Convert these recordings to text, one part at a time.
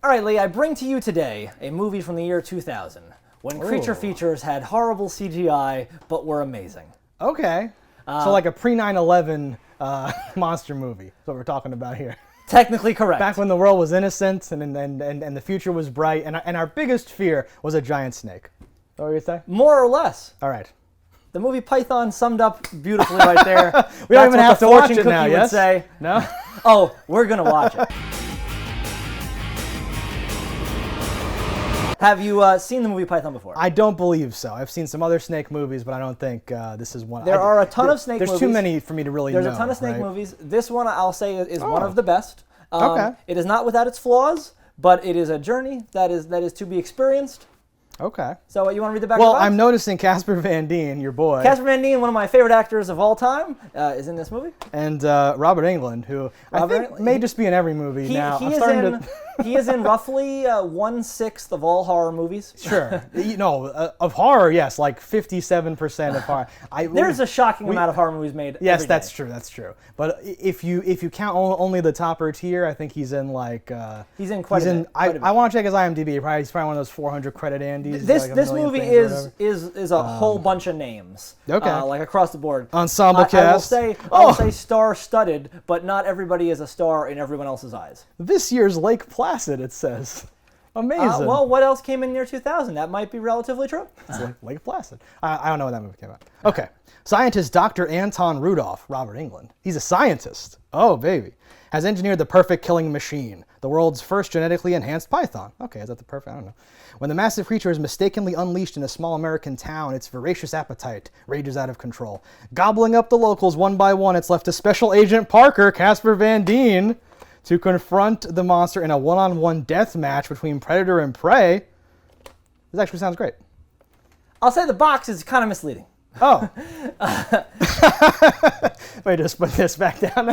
All right, Lee, I bring to you today a movie from the year 2000 when creature features had horrible CGI but were amazing. Okay. So like a pre-9/11 monster movie. That's what we're talking about here. Technically correct. Back when the world was innocent and the future was bright, and our biggest fear was a giant snake. Is that what you say? More or less. All right. The movie Python summed up beautifully right there. We don't even have to watch it now, would yes? say. No? Oh, we're going to watch it. Have you seen the movie Python before? I don't believe so. I've seen some other snake movies, but I don't think this is one. There are a ton of snake movies. There's too many for me to really know. There's a ton of snake movies. This one, I'll say, is one Oh. of the best. Okay. It is not without its flaws, but it is a journey that is to be experienced. Okay. So you want to read the back of the box? Well, I'm noticing Casper Van Dien, your boy. Casper Van Dien, one of my favorite actors of all time, is in this movie. And Robert Englund, who I think may just be in every movie now. He is in roughly 1/6 of all horror movies. Sure. Of horror, yes, like 57% of horror. There's a shocking amount of horror movies made. Yes, every that's day. true. That's true. But if you count only the topper tier, I think he's in like. He's in quite a bit. I want to check his IMDb. He's probably one of those 400 credit Andes. This movie is a whole bunch of names. Okay. Like across the board. Ensemble cast. I will say star-studded, but not everybody is a star in everyone else's eyes. This year's Lake Placid, it says. Amazing. Well, what else came in near 2000? That might be relatively true. It's like Lake Placid. I don't know when that movie came out. Okay. Scientist Dr. Anton Rudolph, Robert Englund. He's a scientist. Oh, baby. Has engineered the perfect killing machine, the world's first genetically enhanced python. Okay, is that the perfect? I don't know. When the massive creature is mistakenly unleashed in a small American town, its voracious appetite rages out of control. Gobbling up the locals one by one, it's left to Special Agent Parker, Casper Van Dien, to confront the monster in a one-on-one death match between predator and prey. This actually sounds great. I'll say the box is kind of misleading. Oh. Wait, just put this back down.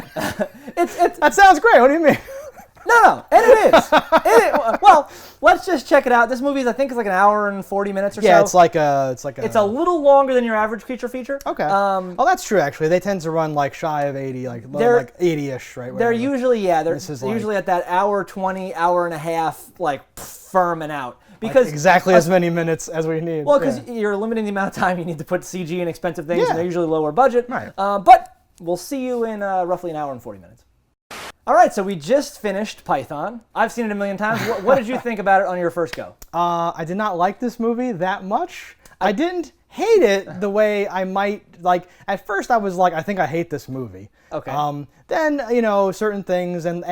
That sounds great. What do you mean? No, and it is. Well, let's just check it out. This movie, I think, is like an hour and 40 minutes or so. Yeah, it's a little longer than your average creature feature. Okay. That's true. Actually, they tend to run like shy of 80, like 80ish, right? They're usually usually at that hour 20, hour and a half, like firming out. Because like exactly as many minutes as we need. Well, because you're limiting the amount of time you need to put CG in expensive things, and they're usually lower budget. Right. But we'll see you in roughly an hour and 40 minutes. All right, so we just finished Python. I've seen it a million times. What did you think about it on your first go? I did not like this movie that much. I didn't hate it the way I might like. At first, I was like, I think I hate this movie. Okay. Then certain things, and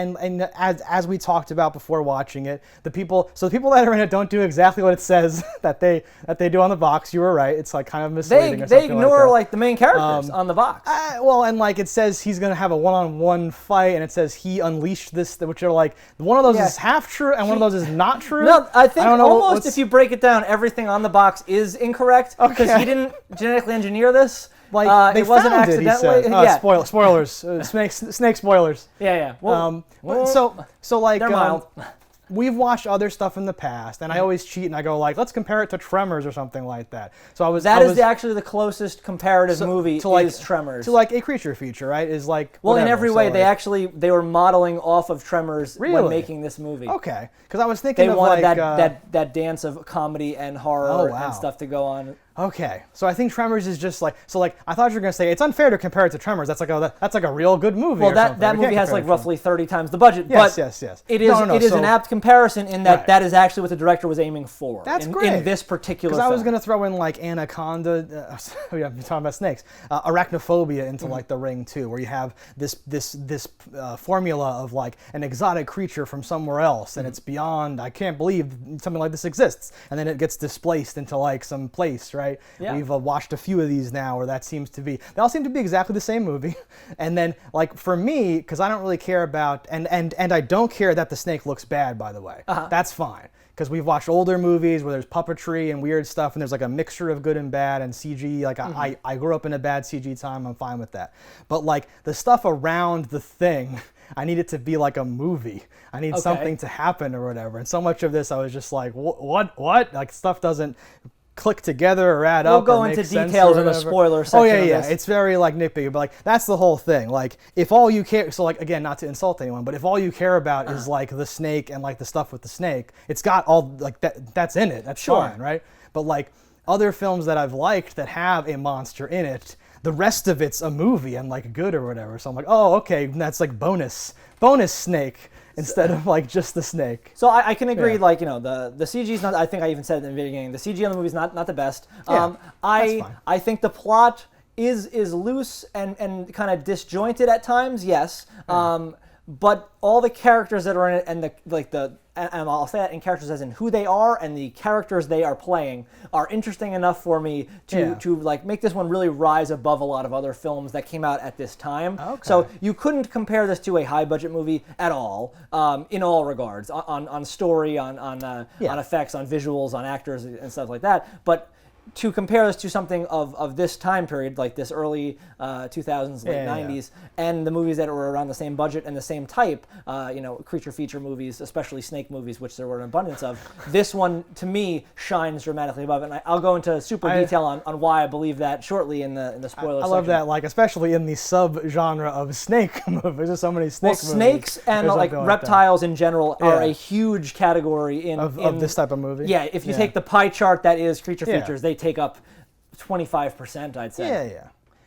as we talked about before watching it, the people that are in it don't do exactly what it says that they do on the box. You were right. It's like kind of misleading. They ignore like the main characters on the box. And like it says he's gonna have a one-on-one fight, and it says he unleashed this, which are like one of those is half true and one of those is not true. No, I think almost if you break it down, everything on the box is incorrect because he didn't genetically engineer this. Like they it wasn't found it, accidentally. he said. Spoilers. Snake spoilers. Yeah. Well, so like they're mild. We've watched other stuff in the past, and I always cheat and I go like, let's compare it to Tremors or something like that. So that is actually the closest comparative movie to is Tremors. To like a creature feature, right? Is like well, whatever. In every way, they were modeling off of Tremors when making this movie. Okay, because I was thinking they of wanted like that dance of comedy and horror and stuff to go on. Okay, so I think Tremors is just like I thought you were gonna say it's unfair to compare it to Tremors. That's like a real good movie. Well, that movie has like roughly 30 times the budget. Yes. It is an apt comparison in that that is actually what the director was aiming for. That's great in this particular. Because I was gonna throw in like Anaconda. We're talking about snakes. Arachnophobia into like The Ring too, where you have this formula of like an exotic creature from somewhere else, and it's beyond. I can't believe something like this exists, and then it gets displaced into like some place, right? Yeah. We've watched a few of these now where they all seem to be exactly the same movie. And then like for me, because I don't really care about, and I don't care that the snake looks bad, by the way. That's fine. Because we've watched older movies where there's puppetry and weird stuff, and there's like a mixture of good and bad and CG. Like I grew up in a bad CG time, I'm fine with that. But like the stuff around the thing, I need it to be like a movie. I need something to happen or whatever. And so much of this, I was just like, what? Like stuff doesn't click together or add we'll up. We'll go into sense details or in the spoiler section. Oh yeah, of yeah. this. It's very like nitpicky, but like that's the whole thing. Like if all you care, so like again, not to insult anyone, but if all you care about is like the snake and like the stuff with the snake, it's got all like that's in it. That's fine, right? But like other films that I've liked that have a monster in it, the rest of it's a movie and like good or whatever. So I'm like, oh, okay, that's like bonus snake instead of like just the snake. So I can agree, like, you know, the CG's not, I think I even said it in the beginning, the CG in the movie's not the best. Yeah, that's fine. I think the plot is loose and kind of disjointed at times, yes. But all the characters that are in it and I'll say that in characters as in who they are and the characters they are playing are interesting enough for me to like make this one really rise above a lot of other films that came out at this time. Okay. So you couldn't compare this to a high budget movie at all, in all regards, on story, on effects, on visuals, on actors and stuff like that. But to compare this to something of this time period, like this early 2000s, late 90s, and the movies that were around the same budget and the same type, you know, creature feature movies, especially snake movies, which there were an abundance of, this one, to me, shines dramatically above it. And I'll go into super detail on why I believe that shortly in the spoiler section. I love that, like, especially in the sub-genre of snake movies. There's so many snake movies. Snakes and like reptiles in general are a huge category of this type of movie. Yeah, if you take the pie chart that is creature features, they take up 25%, I'd say.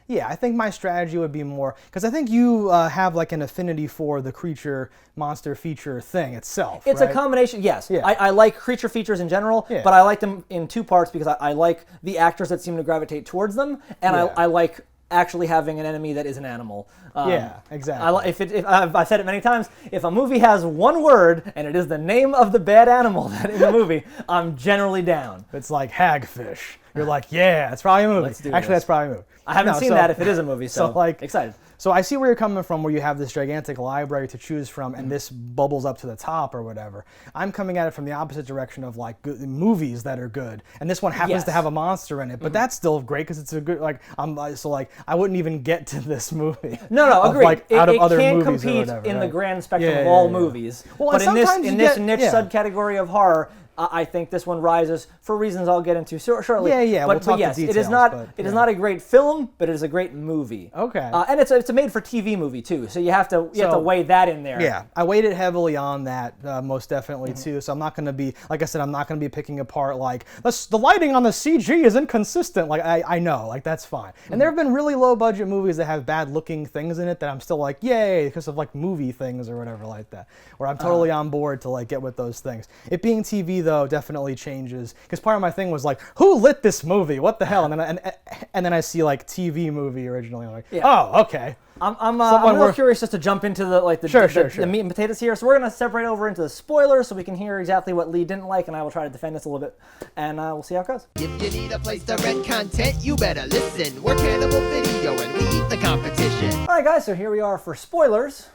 Yeah, I think my strategy would be more, because I think you have like an affinity for the creature monster feature thing itself. It's a combination, yes. I like creature features in general, but I like them in two parts because I like the actors that seem to gravitate towards them, and I like actually having an enemy that is an animal. Yeah, exactly. If I've said it many times, if a movie has one word and it is the name of the bad animal that in the movie, I'm generally down. It's like hagfish. You're like, yeah, it's probably a movie. Actually, that's probably a movie. I haven't seen that if it is a movie, so like excited. So I see where you're coming from, where you have this gigantic library to choose from, and this bubbles up to the top or whatever. I'm coming at it from the opposite direction of like good movies that are good, and this one happens to have a monster in it, but that's still great because it's a good I wouldn't even get to this movie. No, agreed. Like, out of other can't movies compete or whatever, in the grand spectrum of all movies. Well, but in this niche subcategory of horror, I think this one rises for reasons I'll get into shortly. Yeah. But yes, it is not. It is not a great film, but it is a great movie. Okay. And it's a made-for-TV movie too, so you have to weigh that in there. Yeah, I weighed it heavily on that, most definitely too. So I'm not going to be, like I said, I'm not going to be picking apart like the lighting on the CG is inconsistent. Like I know, like that's fine. And there have been really low-budget movies that have bad-looking things in it that I'm still like, yay, because of like movie things or whatever like that, where I'm totally on board to like get with those things. It being TV though definitely changes, because part of my thing was like, who lit this movie? What the hell? And then I see like TV movie originally. I'm like, oh, okay. I'm real curious just to jump into the meat and potatoes here. So we're gonna separate over into the spoilers so we can hear exactly what Lee didn't like, and I will try to defend this a little bit, and we'll see how it goes. If you need a place to rent content, you better listen. We're Cannibal Video and we eat the competition. All right, guys. So here we are for spoilers.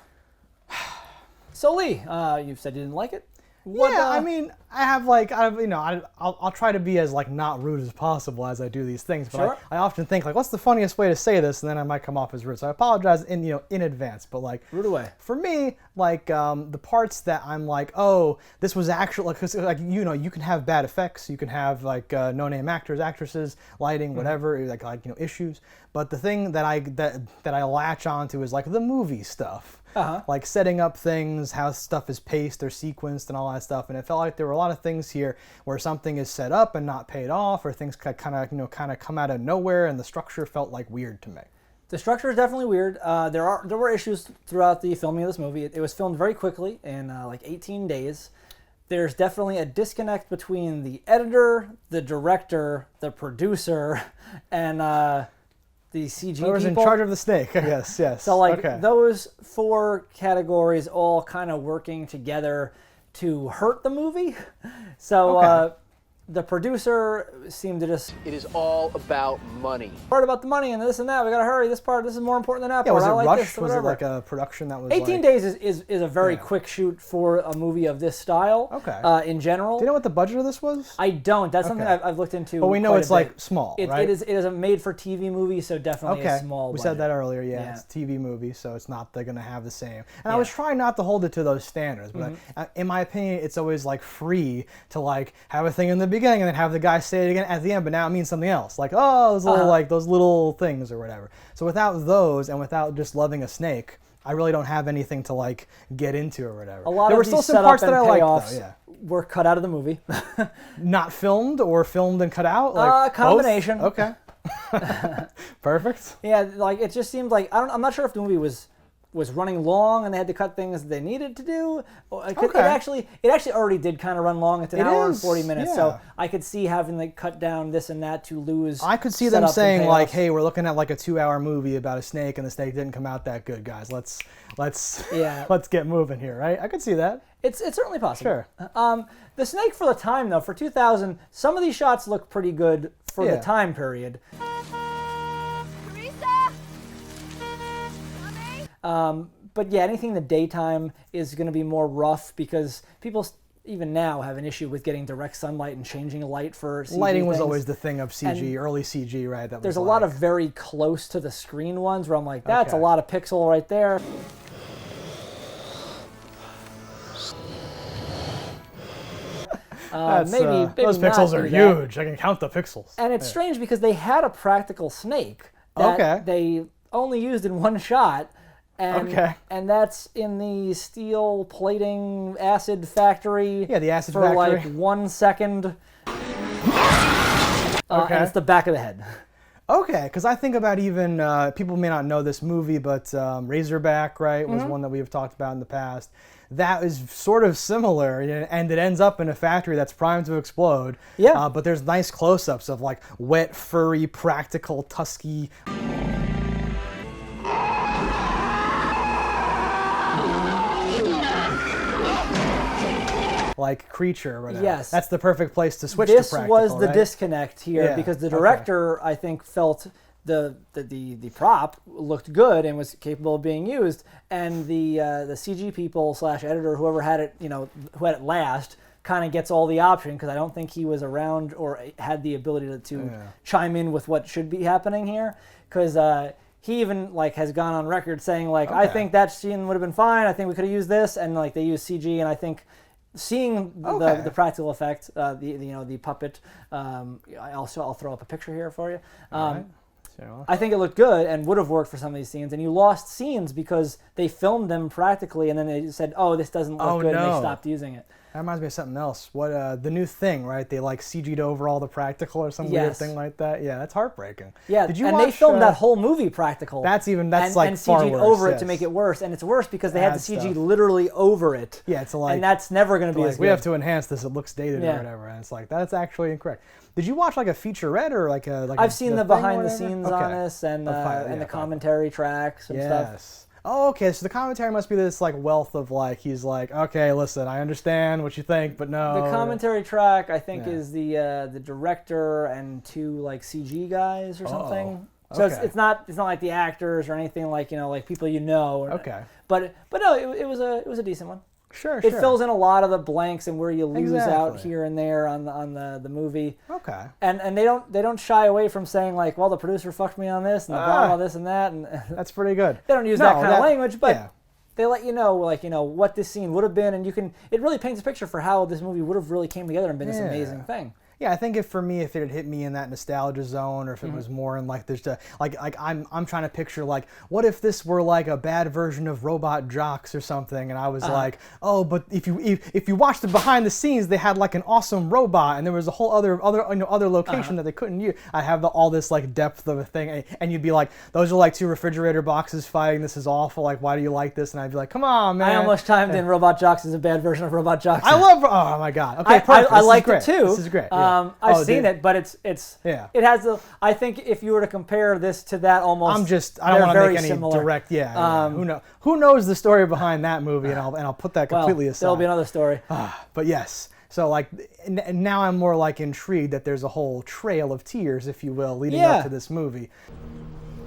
So Lee, you said you didn't like it. I mean, I have like, I'll try to be as like not rude as possible as I do these things, but I often think like, what's the funniest way to say this, and then I might come off as rude. So I apologize in advance, but like, rude away. For me, like the parts that I'm like, oh, this was actually like, 'cause, like you can have bad effects, you can have like no-name actors, actresses, lighting, whatever, like issues. But the thing that I latch onto is like the movie stuff. Like setting up things, how stuff is paced or sequenced and all that stuff. And it felt like there were a lot of things here where something is set up and not paid off, or things kind of come out of nowhere, and the structure felt like weird to me. The structure is definitely weird. There were issues throughout the filming of this movie. It was filmed very quickly in like 18 days. There's definitely a disconnect between the editor, the director, the producer, and the CG people. Whoever's in charge of the snake, I guess, yes. So like those four categories all kind of working together to hurt the movie. So the producer seemed to just... It is all about money. Part about the money and this and that. We gotta hurry. This is more important than that part. Was it I like rushed? This, was it like a production that was 18 days is a very quick shoot for a movie of this style. In general. Do you know what the budget of this was? I don't. That's something I've looked into. But we know it's like small, right? It is a made-for-TV movie, so definitely a small budget. We said that earlier, It's a TV movie, so it's not they're going to have the same. And I was trying not to hold it to those standards, but in my opinion, it's always like free to like have a thing in the beginning and then have the guy say it again at the end, but now it means something else. Like, oh, those little like those little things or whatever. So without those and without just loving a snake, I really don't have anything to like get into or whatever. A lot there of were these still some parts that I liked, though. Yeah. were cut out of the movie. Not filmed or filmed and cut out? Like combination. Both? Okay. Perfect. Yeah, like it just seemed like I'm not sure if the movie was running long and they had to cut things they needed to do. It actually already did kind of run long. It's an hour and 40 minutes, so I could see having like cut down this and that to lose. I could see them saying like, "Hey, we're looking at like a 2-hour movie about a snake, and the snake didn't come out that good, guys. Let's get moving here." Right? I could see that. It's certainly possible. Sure. The snake for the time though, for 2000, some of these shots look pretty good for the time period. But yeah, anything in the daytime is going to be more rough because people even now have an issue with getting direct sunlight and changing light for CG Lighting was things. always the thing of CG, early CG, right? There's a lot of very close to the screen ones where I'm like, that's a lot of pixel right there. Maybe those pixels are huge. I can count the pixels. And it's strange because they had a practical snake that they only used in one shot. And that's in the steel plating acid factory. Yeah, the acid for factory. like 1 second. And it's the back of the head. Okay, because I think about even, people may not know this movie, but Razorback, right, was one that we have talked about in the past. That is sort of similar, and it ends up in a factory that's primed to explode. Yeah. But there's nice close-ups of like wet, furry, practical, tusky... like creature or whatever. Yes. That's the perfect place to switch This to practical, was the right? disconnect here because the director, I think, felt the prop looked good and was capable of being used, and the CG people / editor, whoever had it, who had it last, kind of gets all the option because I don't think he was around or had the ability to chime in with what should be happening here because he even like has gone on record saying like I think that scene would have been fine. I think we could have used this, and like they used CG, and I think seeing the practical effect, the puppet. I'll throw up a picture here for you. I think it looked good and would have worked for some of these scenes. And you lost scenes because they filmed them practically, and then they said, "Oh, this doesn't look good," and they stopped using it. That reminds me of something else. What the new thing, right? They like CG'd over all the practical or some weird thing like that. Yeah, that's heartbreaking. Yeah, did you and watch, they filmed that whole movie practical. That's like far CG'd worse, over it to make it worse, and it's worse because they had the CG literally over it. Yeah, it's like, and that's never going to be as good. We have to enhance this. It looks dated or whatever, and it's like that's actually incorrect. Did you watch like a featurette or like a? I've seen the behind the scenes on this and the commentary tracks and stuff. Oh, okay. So the commentary must be this like wealth of like he's like, okay, listen, I understand what you think, but no. The commentary track I think is the director and 2 like CG guys or something. So it's not like the actors or anything like like people But no, it was a decent one. Sure. It fills in a lot of the blanks and where you lose out here and there on the movie. Okay. And they don't shy away from saying like, well, the producer fucked me on this and the blah blah this and that, and that's pretty good. They don't use that kind of language, but they let you know what this scene would have been, and it really paints a picture for how this movie would have really came together and been this amazing thing. Yeah, I think if it had hit me in that nostalgia zone, or if it was more in like there's I'm trying to picture like what if this were like a bad version of Robot Jocks or something, and I was like, oh, but if you watch the behind the scenes, they had like an awesome robot, and there was a whole other location that they couldn't use. I have all this like depth of a thing, and you'd be like, those are like 2 refrigerator boxes fighting. This is awful. Like, why do you like this? And I'd be like, come on, man. I almost chimed in Robot Jocks is a bad version of Robot Jocks. I love. Oh my god. Okay, perfect. I liked it too. This is great. I've seen it, but it has I think if you were to compare this to that, almost I don't want to make any similar. direct. Who knows the story behind that movie, and I'll put that completely aside. There'll be another story. But yes, so like now I'm more like intrigued that there's a whole trail of tears, if you will, leading up to this movie.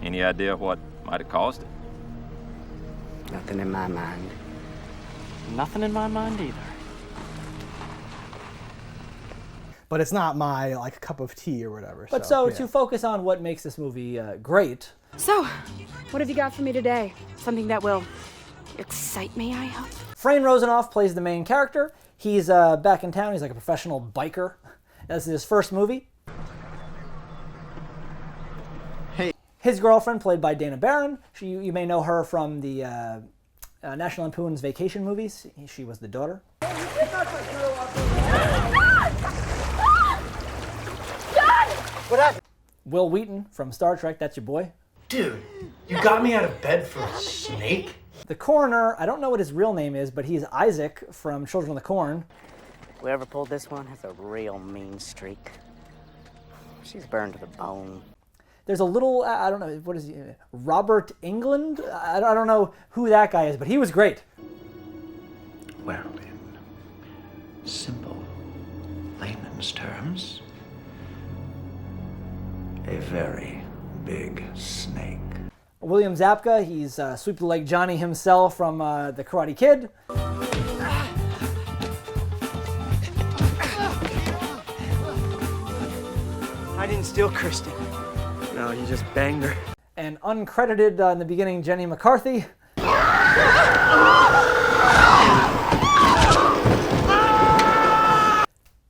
Any idea what might have caused it? Nothing in my mind. Nothing in my mind either. But it's not my like cup of tea or whatever. But to focus on what makes this movie great. So, what have you got for me today? Something that will excite me, I hope? Frane Rosenoff plays the main character. He's back in town. He's like a professional biker. This is his first movie. Hey. His girlfriend, played by Dana Barron. You may know her from the National Lampoon's Vacation movies. She was the daughter. What happened? Will Wheaton from Star Trek, that's your boy. Dude, you got me out of bed for a snake? The coroner, I don't know what his real name is, but he's Isaac from Children of the Corn. Whoever pulled this one has a real mean streak. She's burned to the bone. There's a little, I don't know, what is he? Robert Englund? I don't know who that guy is, but he was great. Well, in simple layman's terms, a very big snake. William Zabka, he's Sweep the Leg Johnny himself from The Karate Kid. I didn't steal Kristen. No, you just banged her. And uncredited in the beginning, Jenny McCarthy.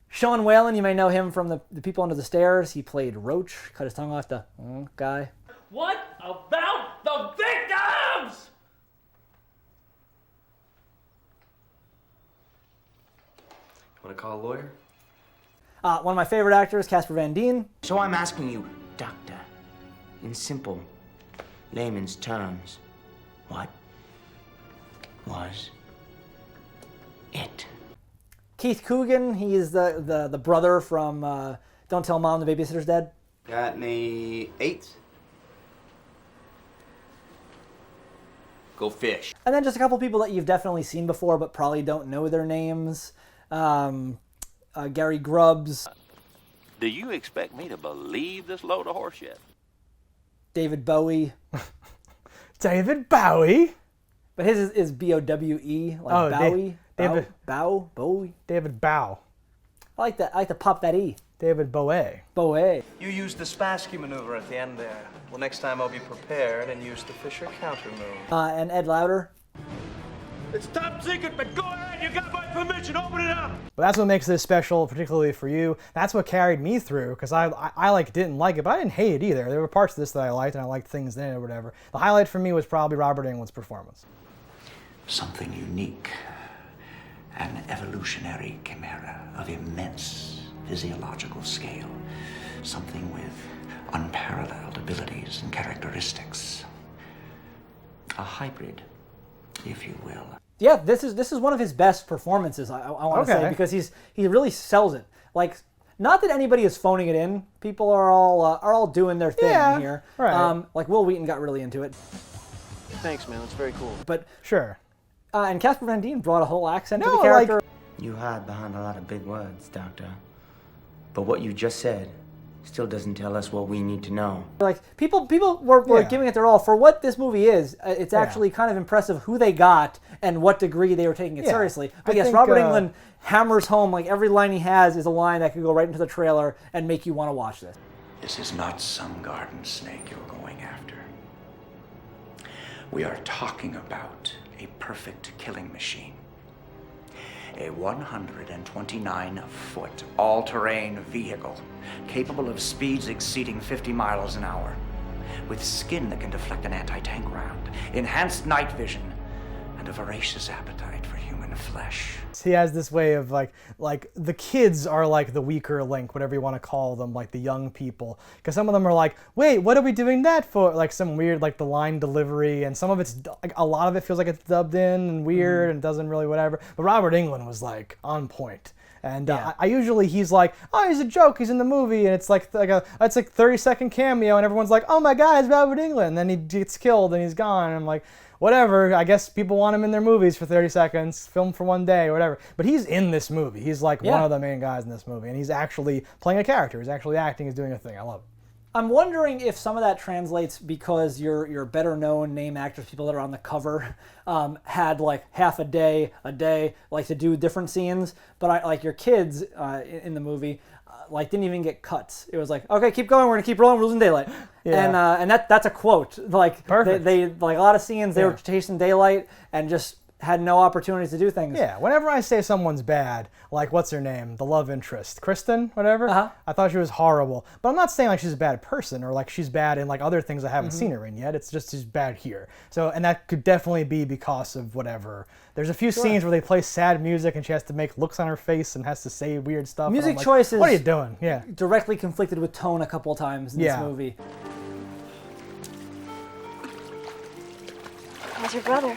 Sean Whalen, you may know him from the People Under the Stairs. He played Roach, cut his tongue off the guy. What about the victims? Want to call a lawyer? One of my favorite actors, Casper Van Dien. So I'm asking you, Doctor, in simple layman's terms, what was it? Keith Coogan, he is the brother from Don't Tell Mom the Babysitter's Dead. Got me 8. Go fish. And then just a couple people that you've definitely seen before but probably don't know their names. Gary Grubbs. Do you expect me to believe this load of horseshit? David Bowie. David Bowie? But his is B-O-W-E, like Bowie. Bowie. David Bow. I like that. I like to pop that E. David Bowie. Bowie. You used the Spassky maneuver at the end there. Well, next time I'll be prepared and use the Fisher counter move. And Ed Lauder. It's top secret, but go ahead. You got my permission. Open it up. But that's what makes this special, particularly for you. That's what carried me through, because I like didn't like it, but I didn't hate it either. There were parts of this that I liked, and I liked things in it or whatever. The highlight for me was probably Robert Englund's performance. Something unique, an evolutionary chimera of immense physiological scale, something with unparalleled abilities and characteristics. A hybrid, if you will. Yeah, this is one of his best performances. I want to say, because he really sells it. Like, not that anybody is phoning it in. People are all doing their thing here. Right. Like Will Wheaton got really into it. Thanks, man. That's very cool. But sure. And Casper Van Dien brought a whole accent to the character. You hide behind a lot of big words, Doctor. But what you just said still doesn't tell us what we need to know. Like, people were giving it their all. For what this movie is, it's actually kind of impressive who they got and what degree they were taking it seriously. But yes, Robert Englund hammers home, like, every line he has is a line that could go right into the trailer and make you want to watch this. This is not some garden snake you're going after. We are talking about a perfect killing machine. A 129-foot all-terrain vehicle capable of speeds exceeding 50 miles an hour, with skin that can deflect an anti-tank round, enhanced night vision, and a voracious appetite for human flesh. He has this way of like the kids are like the weaker link, whatever you want to call them, like the young people. Because some of them are like, wait, what are we doing that for? Like some weird, like the line delivery, and some of it's, like a lot of it feels like it's dubbed in and weird and doesn't really whatever. But Robert Englund was like on point. And I usually, he's like, oh, he's a joke, he's in the movie, and it's like 30-second cameo, and everyone's like, oh my God, it's Robert Englund. And then he gets killed and he's gone, and I'm like, whatever, I guess people want him in their movies for 30 seconds, film for one day or whatever. But he's in this movie. He's like one of the main guys in this movie, and he's actually playing a character. He's actually acting, he's doing a thing. I love it. I'm wondering if some of that translates because your better known name actors, people that are on the cover, had like half a day, like to do different scenes. But like your kids in the movie, like didn't even get cuts. It was like, okay, keep going, we're gonna keep rolling, rules in daylight. And that's a quote. Like they like a lot of scenes they were chasing daylight and just had no opportunities to do things. Yeah, whenever I say someone's bad, like what's her name, the love interest, Kristen, whatever, I thought she was horrible. But I'm not saying like she's a bad person or like she's bad in like other things I haven't seen her in yet. It's just she's bad here. So, and that could definitely be because of whatever. There's a few scenes where they play sad music and she has to make looks on her face and has to say weird stuff. Music like, choices. What are you doing? Yeah. Directly conflicted with tone a couple of times in this movie. How's your brother?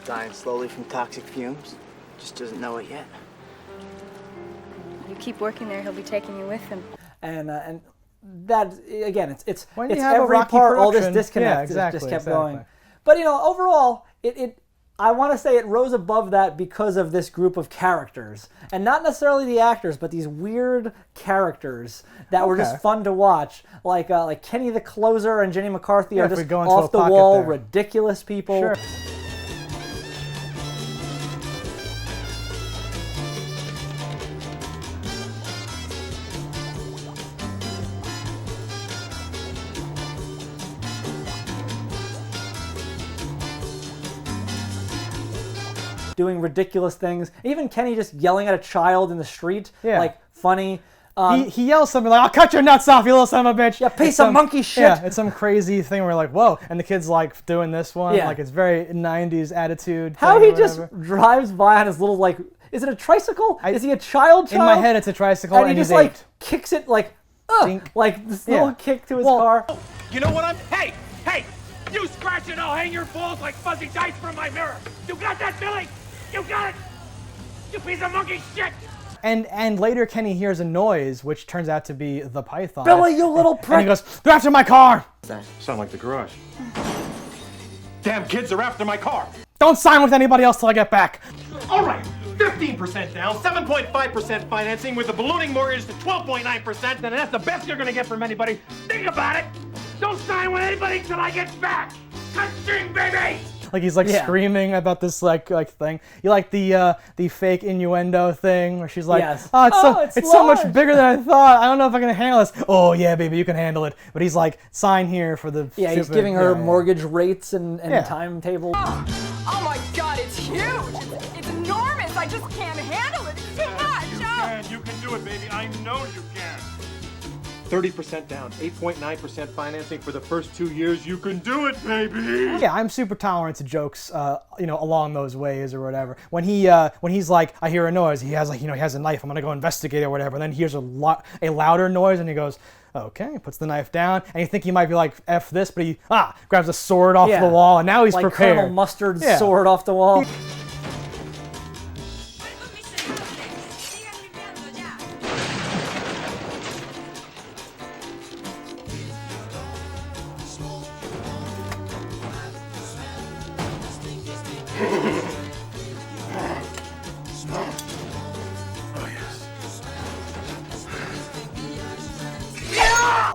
Dying slowly from toxic fumes. Just doesn't know it yet. You keep working there, he'll be taking you with him. And that again, it's When you it's have a every rocky part. All this production, disconnect yeah, exactly, just kept exactly. going. But you know, overall, I want to say it rose above that because of this group of characters, and not necessarily the actors, but these weird characters that were just fun to watch, like Kenny the Closer and Jenny McCarthy are just off the wall, ridiculous people. Sure. Doing ridiculous things. Even Kenny just yelling at a child in the street, like funny. He yells something like, "I'll cut your nuts off, you little son of a bitch." Yeah, piece of monkey shit. Yeah, it's some crazy thing where we're like, whoa. And the kid's like doing this one. Yeah. Like it's very 90s attitude. How thing he or just whatever. drives by on his little, like, is it a tricycle? Is he a child? In my head, it's a tricycle, and he and just he's like 8. kicks it like, like this Yeah. little kick to his car. You know what I'm... Hey! You scratch it, I'll hang your balls like fuzzy dice from my mirror. You got that, Billy? You got it? You piece of monkey shit! And later Kenny hears a noise, which turns out to be the python. Billy, you little prick! And he goes, "They're after my car!" Sound like the garage. Damn kids are after my car. "Don't sign with anybody else till I get back." All right, 15% down, 7.5% financing with a ballooning mortgage to 12.9%, and that's the best you're gonna get from anybody. Think about it. Don't sign with anybody till I get back. Touching, baby! Like he's like screaming about this like thing. You like the fake innuendo thing where she's like, it's so much bigger than I thought. I don't know if I can handle this. "Oh yeah, baby, you can handle it." But he's like, "Sign here for the..." Yeah, he's giving her mortgage rates and timetable. Oh my God, it's huge. It's enormous. I just can't handle it. It's too much. You can do it, baby. I know you can. 30% down, 8.9% financing for the first 2 years. You can do it, baby. Yeah, I'm super tolerant to jokes, along those ways or whatever. When he's like, "I hear a noise," he has he has a knife. "I'm gonna go investigate" or whatever. And then he hears a louder noise, and he goes, "Okay," puts the knife down, and you think he might be like, "F this," but he grabs a sword off the wall, and now he's like prepared. Colonel Mustard's sword off the wall.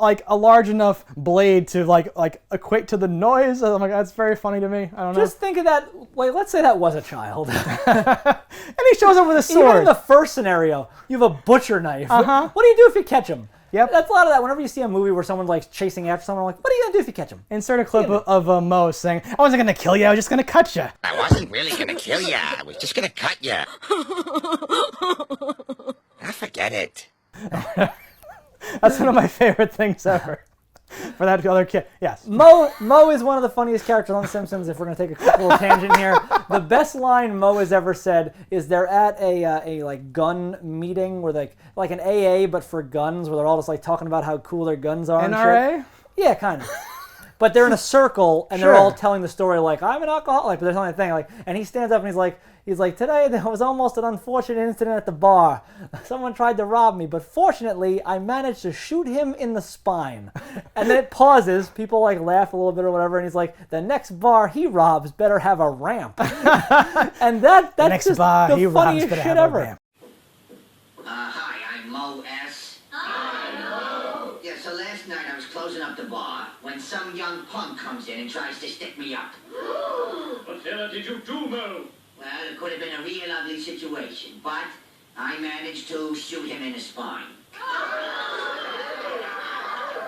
Like a large enough blade to like equate to the noise. I'm like, that's very funny to me. I don't know. Just think of that. Like, let's say that was a child, and he shows up with a sword. Even in the first scenario, you have a butcher knife. What do you do if you catch him? Yep. That's a lot of that. Whenever you see a movie where someone's like chasing after someone, I'm like, what are you gonna do if you catch him? Insert a clip of Mo saying, "I wasn't gonna kill you. I was just gonna cut you." "I wasn't really gonna kill you. I was just gonna cut you." Forget it. That's one of my favorite things ever. For that other kid, yes. Mo is one of the funniest characters on The Simpsons. If we're gonna take a quick little tangent here, the best line Mo has ever said is they're at a like gun meeting where like an AA but for guns, where they're all just like talking about how cool their guns are. NRA? And shit. Yeah, kind of. But they're in a circle and they're all telling the story like, "I'm an alcoholic," but they're telling the thing like, and he stands up and he's like, "Today there was almost an unfortunate incident at the bar. Someone tried to rob me, but fortunately I managed to shoot him in the spine." And then it pauses, people like laugh a little bit or whatever, and he's like, "The next bar he robs better have a ramp." And that's the next just bar the he robs funniest better shit have a ever. ramp. Hi, I'm Mo S. Hi, Mo. Yeah, so last night I was closing up the bar when some young punk comes in and tries to stick me up. What the hell did you do, Mo? Well, it could have been a real ugly situation, but I managed to shoot him in the spine.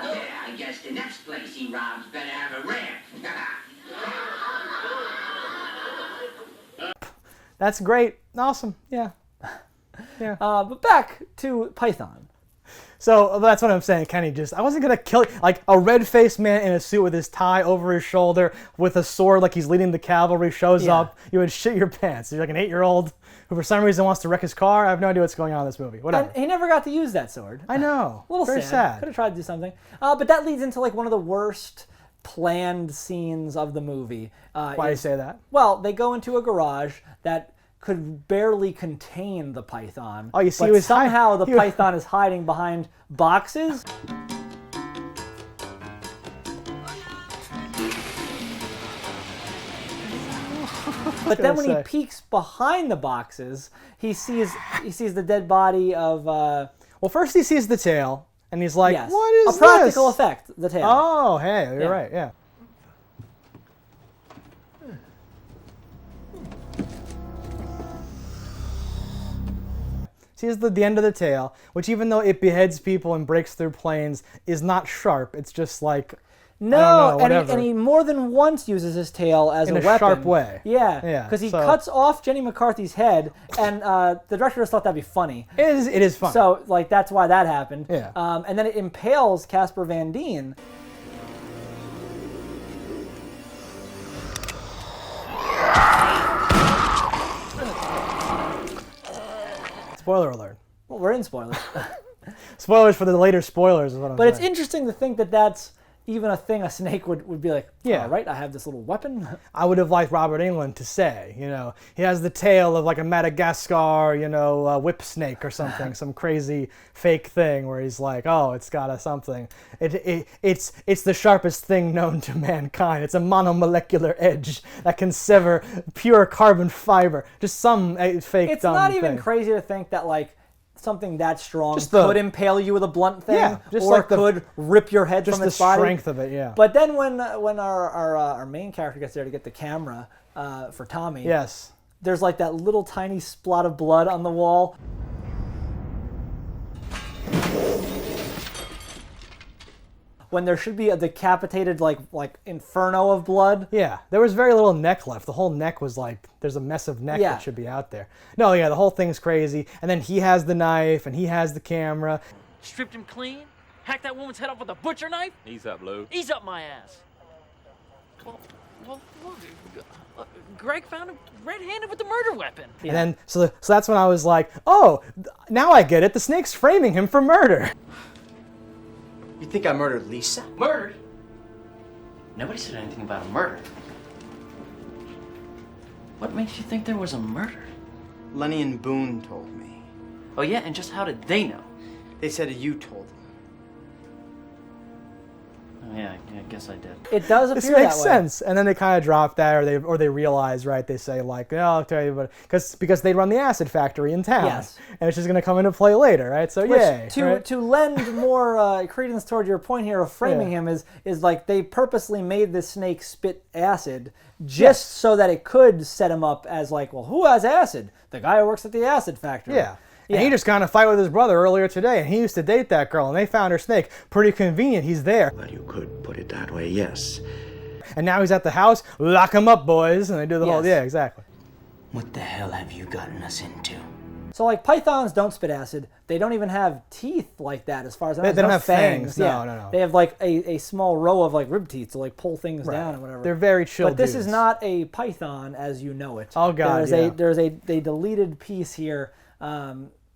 Yeah, I guess the next place he robs better have a ramp. That's great. Awesome. Yeah. Yeah. But back to Python. So that's what I'm saying, Kenny. I wasn't gonna kill like a red-faced man in a suit with his tie over his shoulder with a sword, like he's leading the cavalry, shows up. You would shit your pants. You're like an 8-year-old who, for some reason, wants to wreck his car. I have no idea what's going on in this movie. Whatever. And he never got to use that sword. I know. A little very sad. Could have tried to do something. But that leads into like one of the worst planned scenes of the movie. Why do you say that? Well, they go into a garage that could barely contain the python. Oh, you see, but somehow the python is hiding behind boxes. But then when he peeks behind the boxes, he sees the dead body of. Well, first he sees the tail, and he's like, yes, "What is this?" A practical effect. The tail. Oh, hey, you're right. Yeah. Sees the end of the tail, which even though it beheads people and breaks through planes, is not sharp. It's just like no, and he more than once uses his tail as a weapon. In a sharp way. Yeah, because he cuts off Jenny McCarthy's head, and the director just thought that'd be funny. It is fun. So like that's why that happened. Yeah. And then it impales Casper Van Dien. Spoiler alert. Well, we're in spoilers. Spoilers for the later spoilers is what I'm saying. But it's interesting to think that that's even a thing a snake would be like, yeah, right, I have this little weapon. I would have liked Robert Englund to say, he has the tail of like a Madagascar, whip snake or something, some crazy fake thing where he's like, oh, it's got a something. It's the sharpest thing known to mankind. It's a monomolecular edge that can sever pure carbon fiber. Just some fake It's dumb not even thing. crazy to think that like something that strong could impale you with a blunt thing, just or like could rip your head from its body. Just the strength of it, yeah. But then when our main character gets there to get the camera for Tommy, yes, there's like that little tiny splot of blood on the wall. When there should be a decapitated like inferno of blood. Yeah, there was very little neck left. The whole neck was like, there's a mess of neck that should be out there. No, yeah, the whole thing's crazy. And then he has the knife and he has the camera. Stripped him clean, hacked that woman's head off with a butcher knife. Ease up, Lou. Ease up my ass. Well, look, Greg found him red-handed with the murder weapon. Yeah. And then, so that's when I was like, oh, now I get it. The snake's framing him for murder. You think I murdered Lisa? Murdered? Nobody said anything about a murder. What makes you think there was a murder? Lenny and Boone told me. Oh yeah, and just how did they know? They said you told them. Oh yeah, I guess I did. It does appear This makes that way. sense. And then they kind of drop that, or they realize, right? They say like, oh, I'll tell you, but because they run the acid factory in town, Yes. and it's just going to come into play later, right? So yay. To lend more credence toward your point here of framing him is like they purposely made the snake spit acid just so that it could set him up as like, well, who has acid? The guy who works at the acid factory. Yeah. And he just got in a fight with his brother earlier today, and he used to date that girl, and they found her snake. Pretty convenient, he's there. Well, you could put it that way, yes. And now he's at the house, lock him up, boys, and they do the whole, yeah, exactly. What the hell have you gotten us into? So like pythons don't spit acid. They don't even have teeth like that as far as I know. They don't have fangs. Yeah. No. They have like a small row of like rib teeth to like pull things down and whatever. They're very chill But this dudes. is not a python as you know it. Oh God, There's a deleted piece here.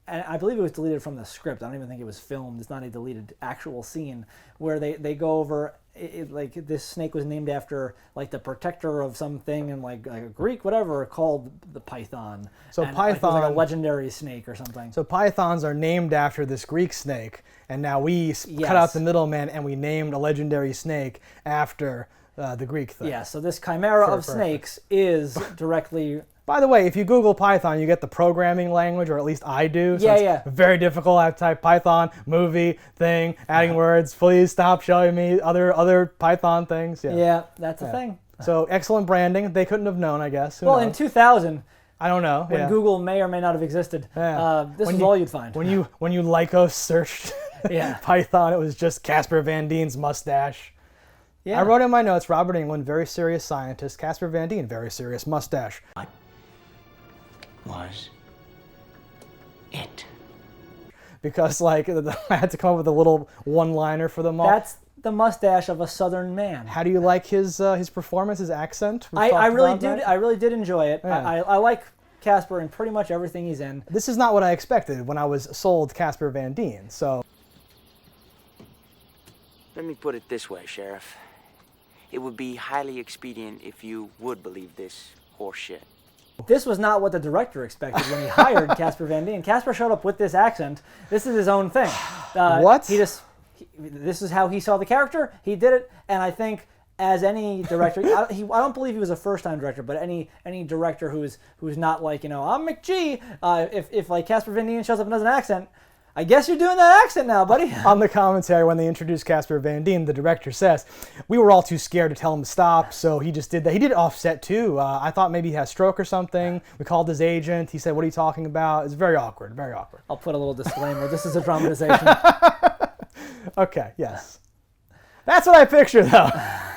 And I believe it was deleted from the script. I don't even think it was filmed. It's not a deleted actual scene where they go over like this snake was named after like the protector of something in like a Greek whatever called the python. So and python, it was like a legendary snake or something. So pythons are named after this Greek snake, and now we cut out the middleman and we named a legendary snake after the Greek thing. Yeah. So this chimera of snakes is directly. By the way, if you Google Python, you get the programming language, or at least I do. So it's very difficult. I type Python, movie, thing, adding words. Please stop showing me other Python things. Yeah, that's a thing. So excellent branding. They couldn't have known, I guess. Who well, knows? in 2000, I don't know. When Google may or may not have existed, this is all you'd find. When you Lycos searched Python, it was just Casper Van Dien's mustache. Yeah. I wrote in my notes, Robert Englund, very serious scientist. Casper Van Dien, very serious mustache. was it. Because like I had to come up with a little one-liner for them all. That's the mustache of a Southern man. How do you like his performance, his accent? I really did enjoy it. Yeah. I like Casper in pretty much everything he's in. This is not what I expected when I was sold Casper Van Dien. So Let me put it this way, Sheriff. It would be highly expedient if you would believe this horse shit. This was not what the director expected when he hired Casper Van Dien. Casper showed up with this accent. This is his own thing. What? This is how he saw the character. He did it, and I think as any director, I don't believe he was a first-time director, but any director who's not like, I'm McGee, if like Casper Van Dien shows up and does an accent, I guess you're doing that accent now, buddy. On the commentary, when they introduced Casper Van Dien, the director says, we were all too scared to tell him to stop, so he just did that. He did offset, too. I thought maybe he had a stroke or something. We called his agent. He said, what are you talking about? It's very awkward, very awkward. I'll put a little disclaimer. This is a dramatization. Okay, yes. That's what I picture, though.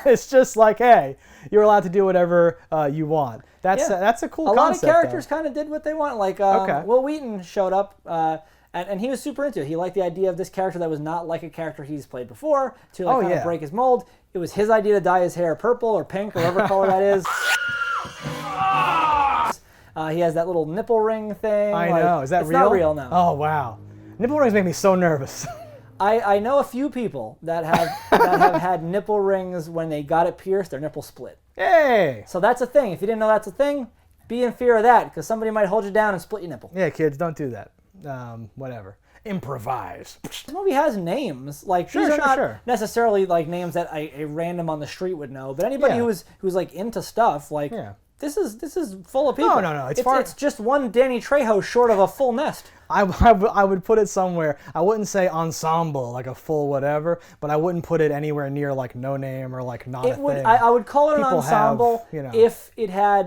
It's just like, hey, you're allowed to do whatever you want. That's a cool concept. A lot of characters kind of did what they want. Like Will Wheaton showed up, and he was super into it. He liked the idea of this character that was not like a character he's played before to kind of break his mold. It was his idea to dye his hair purple or pink or whatever color that is. He has that little nipple ring thing. I know. Is that it's real? It's not real now. Oh, wow. Nipple rings make me so nervous. I know a few people that have had nipple rings when they got it pierced, their nipple split. Hey! So that's a thing. If you didn't know that's a thing, be in fear of that because somebody might hold you down and split your nipple. Yeah, kids, don't do that. Whatever. Improvise. This movie has names. Like these are not necessarily like names that a random on the street would know, but anybody who's like into stuff like this is full of people. No. It's just one Danny Trejo short of a full nest. I would put it somewhere. I wouldn't say ensemble, like a full whatever, but I wouldn't put it anywhere near like No Name or like Not a Thing. I would call it an People ensemble have,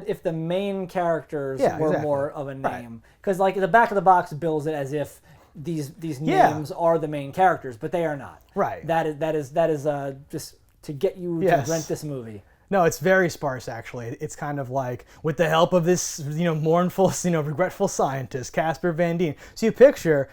if the main characters were more of a name. Because like the back of the box bills it as if these names are the main characters, but they are not. Right. That is just to get you to rent this movie. No, it's very sparse, actually. It's kind of like, with the help of this, mournful, regretful scientist, Casper Van Dien. So you picture,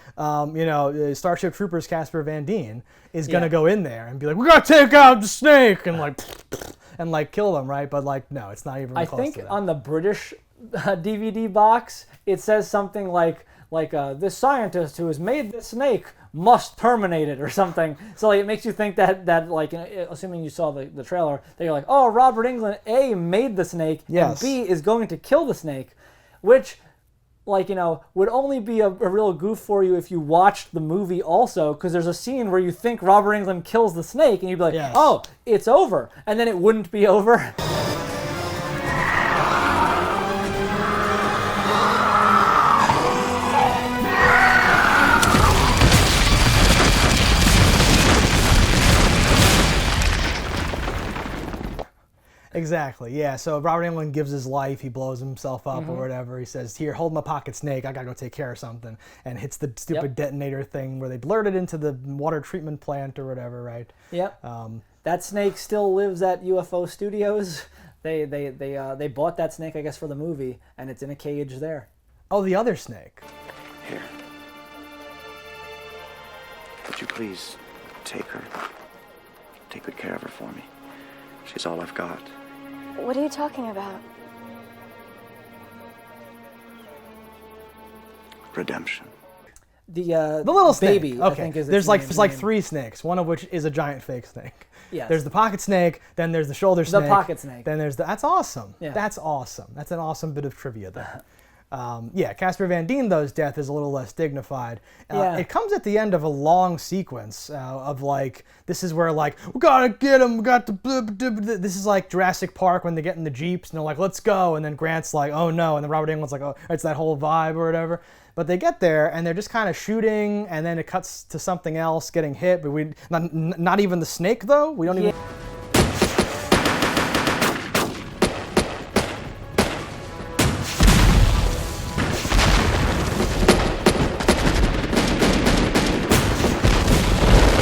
Starship Troopers Casper Van Dien is going to go in there and be like, we got to take out the snake, and kill them, right? But no, it's not even close to that. I think on the British DVD box, it says something like this scientist who has made the snake must terminate it or something. So it makes you think that assuming you saw the trailer, that you're like, oh, Robert Englund A made the snake and B is going to kill the snake, which would only be a real goof for you if you watched the movie also, because there's a scene where you think Robert Englund kills the snake and you'd be like, oh, it's over, and then it wouldn't be over. Exactly, yeah. So Robert Englund gives his life, he blows himself up or whatever. He says, here, hold my pocket snake, I gotta go take care of something. And hits the stupid detonator thing where they blurt it into the water treatment plant or whatever, right? Yep. That snake still lives at UFO Studios. They bought that snake, I guess, for the movie, and it's in a cage there. Oh, the other snake. Here. Would you please take her? Take good care of her for me. She's all I've got. What are you talking about? Redemption. The little baby, snake. Okay. I think is there's like 3 snakes, one of which is a giant fake snake. Yes. There's the pocket snake, then there's the shoulder snake. The pocket snake. Then there's that's awesome. Yeah. That's awesome. That's an awesome bit of trivia there. Casper Van Dien, though, his death is a little less dignified. It comes at the end of a long sequence of this is where we gotta get him, we got the this is like Jurassic Park when they get in the Jeeps and they're like, let's go, and then Grant's like, oh no, and then Robert Englund's like, oh, it's that whole vibe or whatever. But they get there and they're just kind of shooting, and then it cuts to something else getting hit, but not even the snake though. We don't even.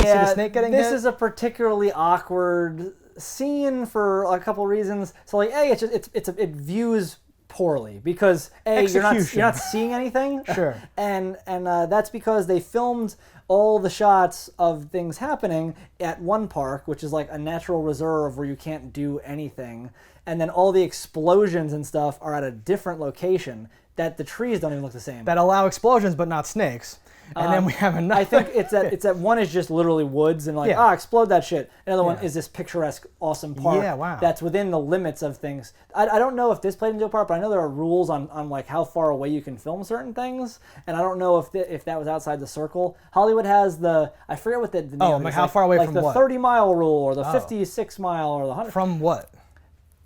Yeah, the snake getting this hit? is a particularly awkward scene for a couple reasons. So it views poorly because you're not seeing anything. Sure. And that's because they filmed all the shots of things happening at one park, which is like a natural reserve where you can't do anything, and then all the explosions and stuff are at a different location that the trees don't even look the same. That allow explosions but not snakes. And then we have another. I think it's that one is just literally woods and explode that shit. Another one is this picturesque, awesome park. Yeah, wow. That's within the limits of things. I don't know if this played into a part, but I know there are rules on like how far away you can film certain things, and I don't know if that was outside the circle. Hollywood has I forget what the name of it is. How far away like from the what? 30-mile rule or the 56-mile or the 100. From what?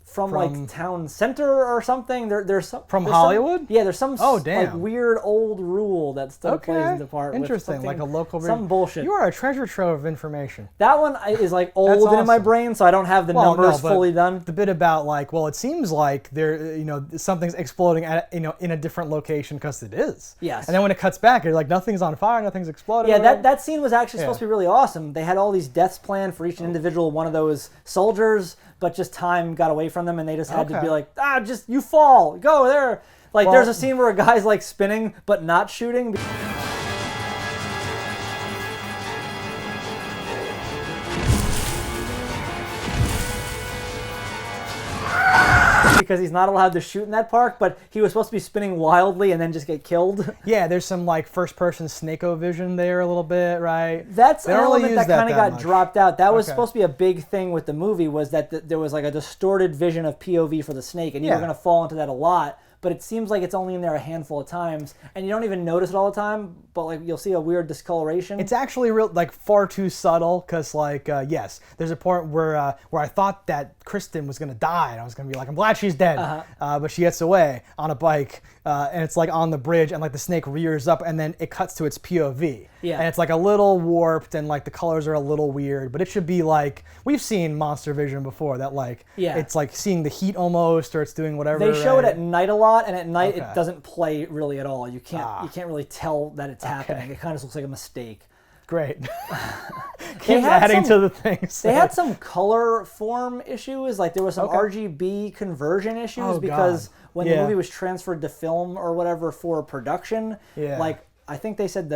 From like town center or something. There's some from Hollywood. There's some damn. like weird old rule that still plays into part. Interesting, like a local. Some bullshit. You are a treasure trove of information. That one is like old awesome. in my brain, so I don't have the numbers fully done. The bit about like, it seems like something's exploding at in a different location because it is. Yes. And then when it cuts back, you're like, nothing's on fire, nothing's exploding. Yeah, that scene was actually supposed to be really awesome. They had all these deaths planned for each individual one of those soldiers, but just time got away from them, and they just had to be like, just you fall, go there. Like, there's a scene where a guy's like spinning but not shooting. Because he's not allowed to shoot in that park, but he was supposed to be spinning wildly and then just get killed. Yeah, there's some like first-person Snake-O vision there a little bit, right? That's an element that kind of got dropped out. That was Okay. supposed to be a big thing with the movie, was that there was like a distorted vision of POV for the snake, and you were going to fall into that a lot. But it seems like it's only in there a handful of times, and you don't even notice it all the time. But like you'll see a weird discoloration. It's actually far too subtle, because yes, there's a point where I thought that Kristen was gonna die, and I was gonna be like, I'm glad she's dead, but she gets away on a bike, and it's like on the bridge, and like the snake rears up, and then it cuts to its POV, and it's like a little warped, and like the colors are a little weird, but it should be like, we've seen monster vision before, that it's like seeing the heat almost, or it's doing whatever. They show it at night a lot, and at night it doesn't play really at all. You can't really tell that it's happening. It kind of looks like a mistake. Great. Keep adding to the things. They had some color form issues. Like there was some RGB conversion issues because when the movie was transferred to film or whatever for production, like I think they said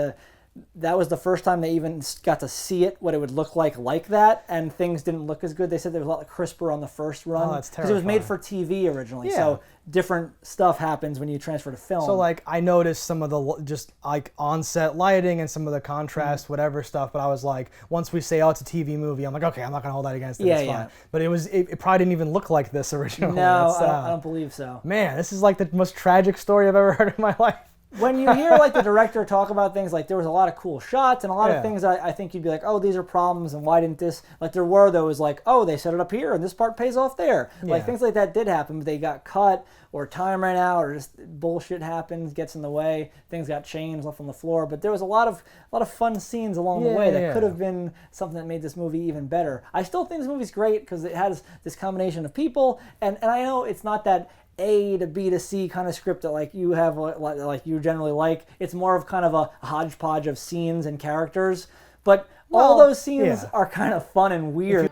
that was the first time they even got to see it, what it would look like that, and things didn't look as good. They said there was a lot crisper on the first run. Oh, that's because it was made for TV originally, so different stuff happens when you transfer to film. So like I noticed some of the just like on-set lighting and some of the contrast, whatever stuff, but I was like, once we say, it's a TV movie, I'm like, okay, I'm not gonna hold that against it. It's fine. But it probably didn't even look like this originally. No, I don't believe so. Man, this is like the most tragic story I've ever heard in my life. When you hear like the director talk about things, like there was a lot of cool shots and a lot of things I think you'd be like, oh, these are problems, and why didn't this? Like there were those like, oh, they set it up here and this part pays off there. Like things like that did happen, but they got cut or time ran out or just bullshit happens, gets in the way. Things got changed, left on the floor. But there was a lot of fun scenes along the way that could have been something that made this movie even better. I still think this movie's great because it has this combination of people, and I know it's not that A to B to C kind of script that like you have like you generally like. It's more of kind of a hodgepodge of scenes and characters, but all those scenes are kind of fun and weird.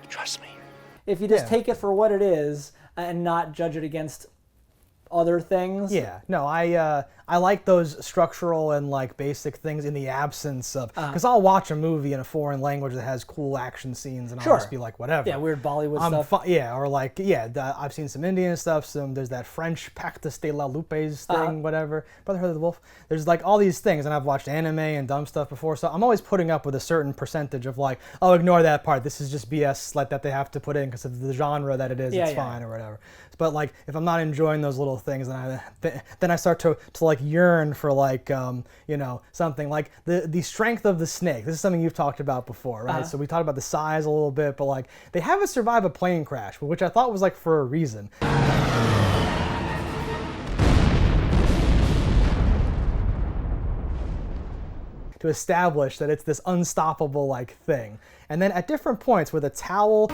Trust me. If you just take it for what it is and not judge it against other things. Yeah, no, I like those structural and like basic things in the absence of, because I'll watch a movie in a foreign language that has cool action scenes and I'll just be like, whatever. Yeah, weird Bollywood stuff. Or like, I've seen some Indian stuff. There's that French Pacte de la Lupes thing, whatever. Brotherhood of the Wolf. There's like all these things, and I've watched anime and dumb stuff before, so I'm always putting up with a certain percentage of like, oh, ignore that part. This is just BS like that they have to put in because of the genre that it is. It's fine or whatever. But like, if I'm not enjoying those little things, then I start to like yearn for like something like the strength of the snake. This is something you've talked about before, right? So we talked about the size a little bit, but like they haven't survived a plane crash, which I thought was like for a reason. To establish that it's this unstoppable like thing, and then at different points with a towel.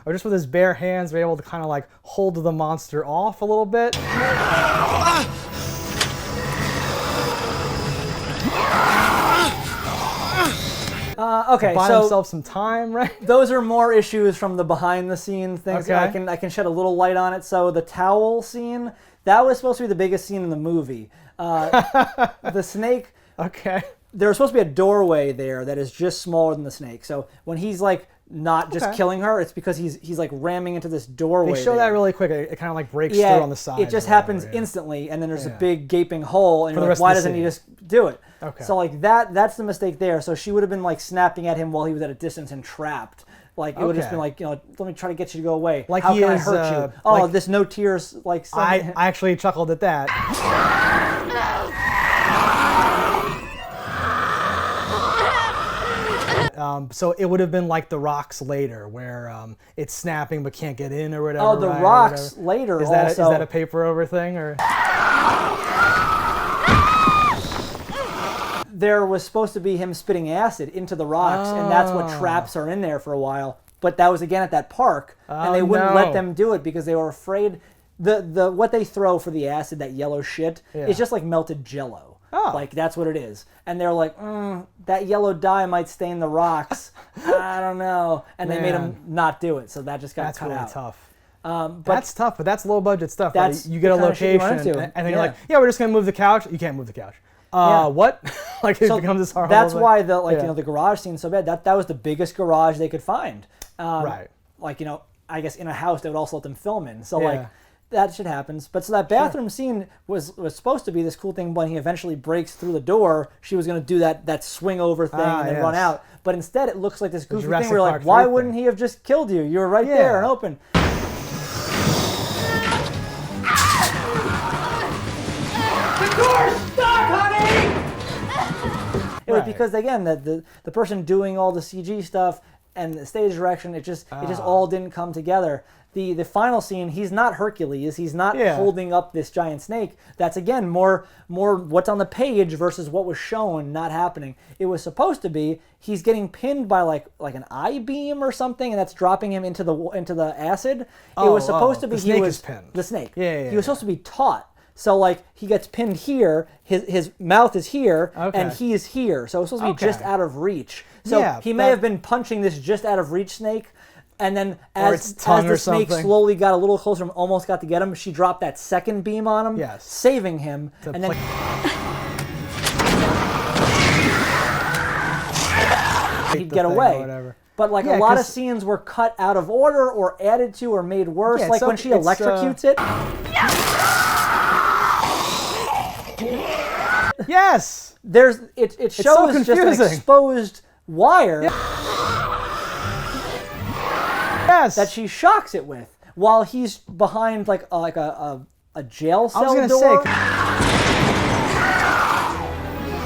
Or just with his bare hands, they're able to kind of like hold the monster off a little bit. Okay, buy so himself some time, right? Those are more issues from the behind-the-scenes things. Okay. I can shed a little light on it. So the towel scene, that was supposed to be the biggest scene in the movie. The snake. Okay. There's supposed to be a doorway there that is just smaller than the snake. So when he's like not just killing her, it's because he's like ramming into this doorway. They show there. that really quick. It kind of like breaks through on the side. It just happens instantly, and then there's a big gaping hole, and For you're the like, rest why of the doesn't he scene. just do it? Okay. So like that's the mistake there. So she would have been like snapping at him while he was at a distance and trapped. Like it would have just been like, let me try to get you to go away. Like how he can I is, hurt you? Oh, like- this no tears like. I actually chuckled at that. So it would have been like the rocks later, where it's snapping but can't get in or whatever. Oh, the right, or rocks whatever. later. Is that also, is that a paper over thing or? There was supposed to be him spitting acid into the rocks, and that's what traps her in there for a while. But that was again at that park, and they wouldn't let them do it because they were afraid. The what they throw for the acid, that yellow shit, is just like melted Jello. Like that's what it is. And they're like, that yellow dye might stain the rocks. I don't know. And they made him not do it, so that just got cut really out. tough. But that's tough, but that's low budget stuff. That's You get a the kind of shit you run location, into. and then you're like, yeah, we're just gonna move the couch. You can't move the couch. What? Like it becomes this horrible That's thing. why the the garage scene's so bad. That was the biggest garage they could find. Right. Like I guess in a house they would also let them film in. So like that shit happens. But so that bathroom scene was supposed to be this cool thing. When he eventually breaks through the door, she was going to do that swing over thing and then run out. But instead, it looks like this goofy thing where you're like, why wouldn't he have just killed you? You were right there and open. The door's stuck, honey! It was because again the person doing all the CG stuff and the stage direction, it just all didn't come together. The final scene, he's not Hercules. He's not holding up this giant snake. That's again more what's on the page versus what was shown not happening. It was supposed to be he's getting pinned by like an I-beam or something, and that's dropping him into the acid. It was supposed to be the snake he is was pinned. the snake. Yeah. He was supposed to be taut. So like he gets pinned here, his mouth is here, and he is here. So it's supposed to be just out of reach. So he may have been punching this just out of reach snake, and then as the snake slowly got a little closer and almost got to get him, she dropped that second beam on him, saving him, and then he'd get away. But like a lot of scenes were cut out of order or added to or made worse. Like when she electrocutes it. Yes. It shows just an exposed wire. Yes. That she shocks it with while he's behind like a jail cell I was gonna door.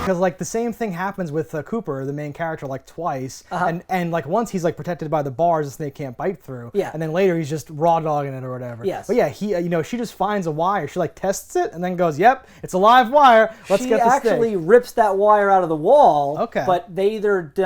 Because like the same thing happens with Cooper, the main character, like twice, and like once he's like protected by the bars, the snake can't bite through. Yeah. And then later he's just raw dogging it or whatever. Yes. But yeah, he she just finds a wire, she like tests it, and then goes, "Yep, it's a live wire. Let's get the snake." She actually rips that wire out of the wall. Okay. But they either they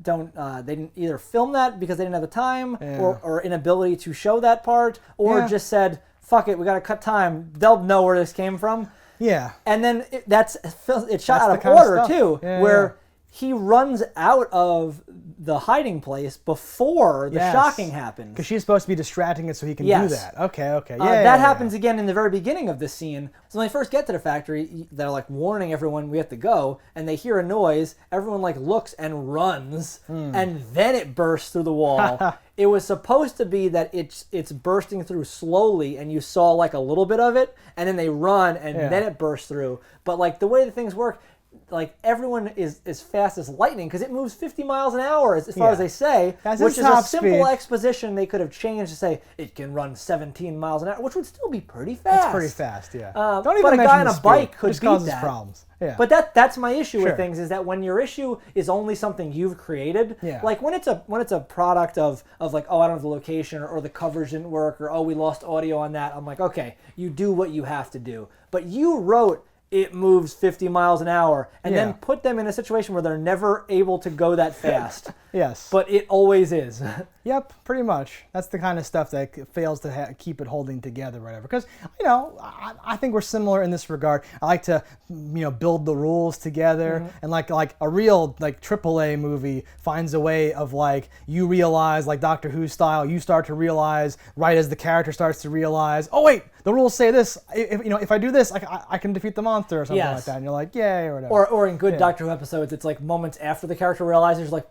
didn't either film that because they didn't have the time or inability to show that part, or just said, "Fuck it, we gotta cut time. They'll know where this came from." Yeah. And then it's shot out of order too, where he runs out of the hiding place before the shocking happens. Because she's supposed to be distracting it so he can do that. Okay. That happens again in the very beginning of this scene. So when they first get to the factory, they're like warning everyone we have to go, and they hear a noise. Everyone like looks and runs, and then it bursts through the wall. It was supposed to be that it's bursting through slowly, and you saw like a little bit of it, and then they run, and then it bursts through. But like the way the things work, like everyone is as fast as lightning because it moves 50 miles an hour as far as they say, which is a simple exposition they could have changed to say it can run 17 miles an hour, which would still be pretty fast. That's pretty fast, yeah. Don't even but a guy on a bike could beat that. Problems. Yeah. But that's my issue with things is that when your issue is only something you've created, like when it's a product of like, oh, I don't have the location or the coverage didn't work or oh, we lost audio on that. I'm like, okay, you do what you have to do. But you wrote it moves 50 miles an hour, and then put them in a situation where they're never able to go that fast. Yes. But it always is. Yep, pretty much. That's the kind of stuff that fails to keep it holding together, or whatever. Because, you know, I think we're similar in this regard. I like to, you know, build the rules together, and like a real like AAA movie finds a way of like you realize, like Doctor Who style, you start to realize right as the character starts to realize, oh wait, the rules say this. If I do this, I can defeat the monster or something like that. And you're like, yay, or whatever. Or in good Doctor Who episodes, it's like moments after the character realizes, you're like,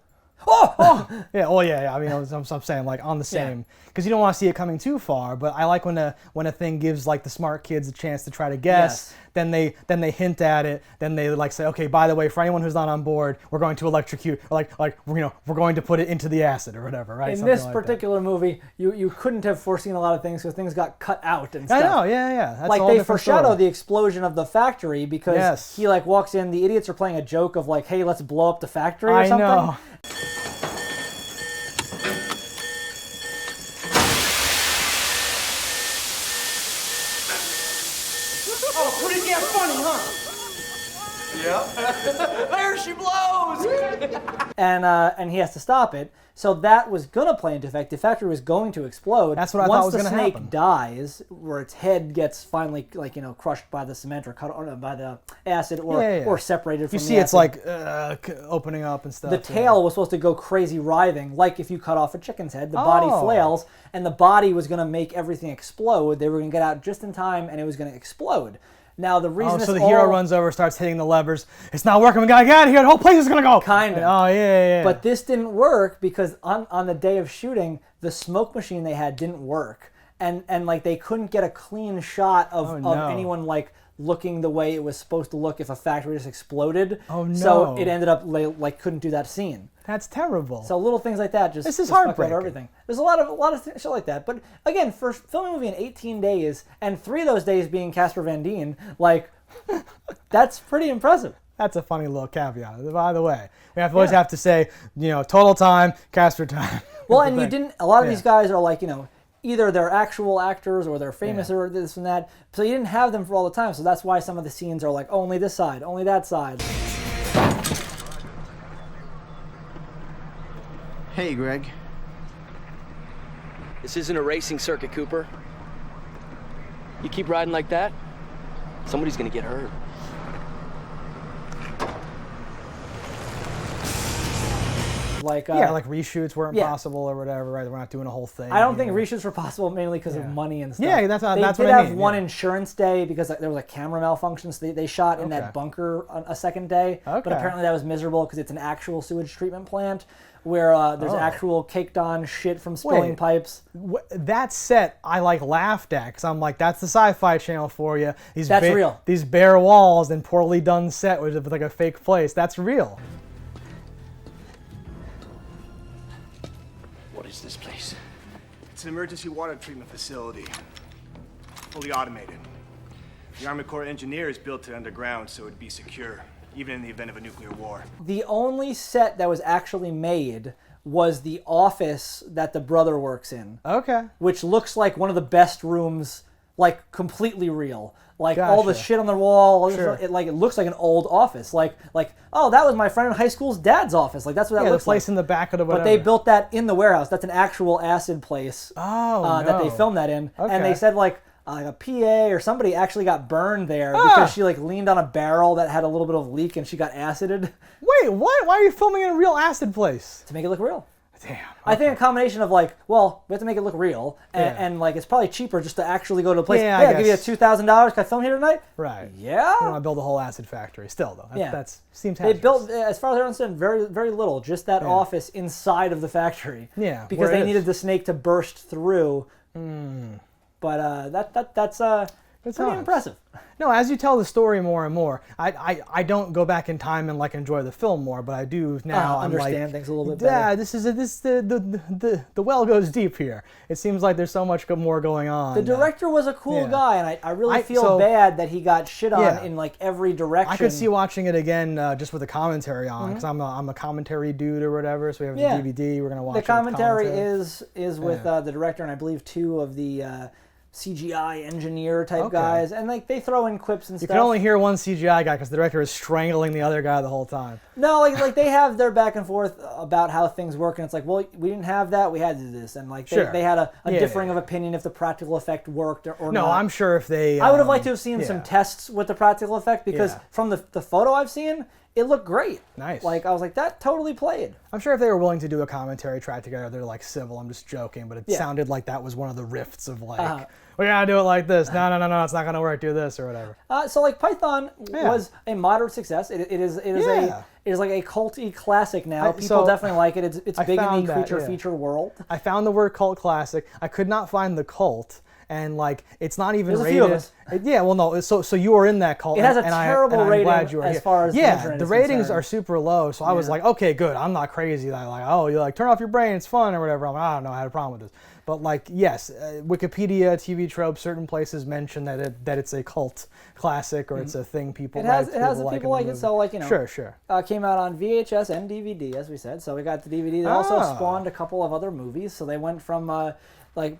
oh! Yeah, well, yeah. I mean, I'm saying like on the same, because you don't want to see it coming too far. But I like when a thing gives like the smart kids a chance to try to guess. Then they hint at it. Then they like say, okay, by the way, for anyone who's not on board, we're going to electrocute, or like you know, we're going to put it into the acid or whatever, right? In Something this like particular movie, you couldn't have foreseen a lot of things because things got cut out and I stuff. know, yeah. That's like a whole they different foreshadow story. the explosion of the factory because he like walks in. The idiots are playing a joke of like, hey, let's blow up the factory or something. I know. Oh, pretty damn funny, huh? Yep. There she blows! And he has to stop it. So that was gonna play into effect. The factory was going to explode. That's what I thought was gonna Once the happen. snake dies, where its head gets finally like crushed by the cement or cut by the acid or separated from you the see it's acid. like opening up and stuff. The tail was supposed to go crazy writhing, like if you cut off a chicken's head, the body flails, and the body was going to make everything explode. They were going to get out just in time, and it was going to explode. Now, the reason so the hero runs over, starts hitting the levers. It's not working. We gotta get out of here. The whole place is gonna go. Kind of. Oh yeah. But this didn't work because on the day of shooting, the smoke machine they had didn't work, and like they couldn't get a clean shot of anyone like looking the way it was supposed to look if a factory just exploded. Oh no. So it ended up like couldn't do that scene. That's terrible. So little things like that just this is fuck up heartbreaking. everything. There's a lot of shit like that. But again, for filming a movie in 18 days and 3 of those days being Casper Van Dien, like that's pretty impressive. That's a funny little caveat. By the way, we always have to say, you know, total time, Casper time. Well, and you didn't. A lot of these guys are like, you know, either they're actual actors or they're famous or this and that. So you didn't have them for all the time. So that's why some of the scenes are like only this side, only that side. Hey, Greg. This isn't a racing circuit, Cooper. You keep riding like that, somebody's gonna get hurt. Like like reshoots weren't possible or whatever, right? We're not doing a whole thing. I don't think reshoots were possible mainly because of money and stuff. Yeah, that's they what did I mean. have one insurance day because there was a camera malfunction, so they shot in that bunker a second day. But apparently that was miserable because it's an actual sewage treatment plant where there's actual caked on shit from spilling pipes. That set I like laughed at because I'm like, that's the Sci-Fi Channel for you. That's real. These bare walls and poorly done set with like a fake place. That's real. What is this place? It's an emergency water treatment facility. Fully automated. The Army Corps engineers built it underground so it'd be secure, even in the event of a nuclear war. The only set that was actually made was the office that the brother works in. Okay. Which looks like one of the best rooms, like completely real. Like all the shit on the wall, it looks like an old office. Like oh, that was my friend in high school's dad's office. Like that's what that looks the place like. in the back of the whatever. But they built that in the warehouse. That's an actual acid place. That they filmed that in. Okay. And they said like a PA or somebody actually got burned there because she like leaned on a barrel that had a little bit of leak and she got acided. Wait, what? Why are you filming in a real acid place? To make it look real. Damn. I think a combination of like, well, we have to make it look real, and like it's probably cheaper just to actually go to a place. Yeah, I'll give you $2,000. Can I film here tonight? Right. Yeah. You don't want to build a whole acid factory. Still though, that seems. They built, as far as I understand, very very little. Just that office inside of the factory. Yeah. Because they needed the snake to burst through. But that's pretty impressive. No, as you tell the story more and more, I don't go back in time and like enjoy the film more, but I do now. Understand things a little bit better. Yeah, the well goes deep here. It seems like there's so much more going on. The director was a cool guy, and I really feel bad that he got shit on in like every direction. I could see watching it again just with a commentary on, because I'm a commentary dude or whatever. So we have the DVD. We're gonna watch the it with commentary is with the director, and I believe 2 of the CGI engineer type guys, and like they throw in clips and You stuff. can only hear one CGI guy because the director is strangling the other guy the whole time. No, like they have their back and forth about how things work, and it's like, well, we didn't have that, we had to do this, and like they had a differing of opinion if the practical effect worked or not. No, I'm sure if they... I would have liked to have seen some tests with the practical effect, because from the photo I've seen, it looked great. Nice. Like, I was like, that totally played. I'm sure if they were willing to do a commentary track together, they're like civil. I'm just joking, but it sounded like that was one of the rifts of like, we gotta do it like this. No, it's not gonna work. Do this or whatever. So like Python was a moderate success. It is like a culty classic now. People definitely like it. It's big in the creature feature world. I found the word cult classic. I could not find the cult. And like, it's not even There's rated. A few of us. Yeah, well, no. So you were in that cult. It has a terrible rating as far as the ratings are super low. So I was like, okay, good. I'm not crazy. I'm like, oh, you like turn off your brain. It's fun or whatever. I'm like, I don't know. I had a problem with this. But like, yes, Wikipedia, TV tropes, certain places mention that it's a cult classic or it's a thing people like. It has people like it. So like, you know, sure. Came out on VHS and DVD, as we said. So we got the DVD. They also spawned a couple of other movies. So they went from like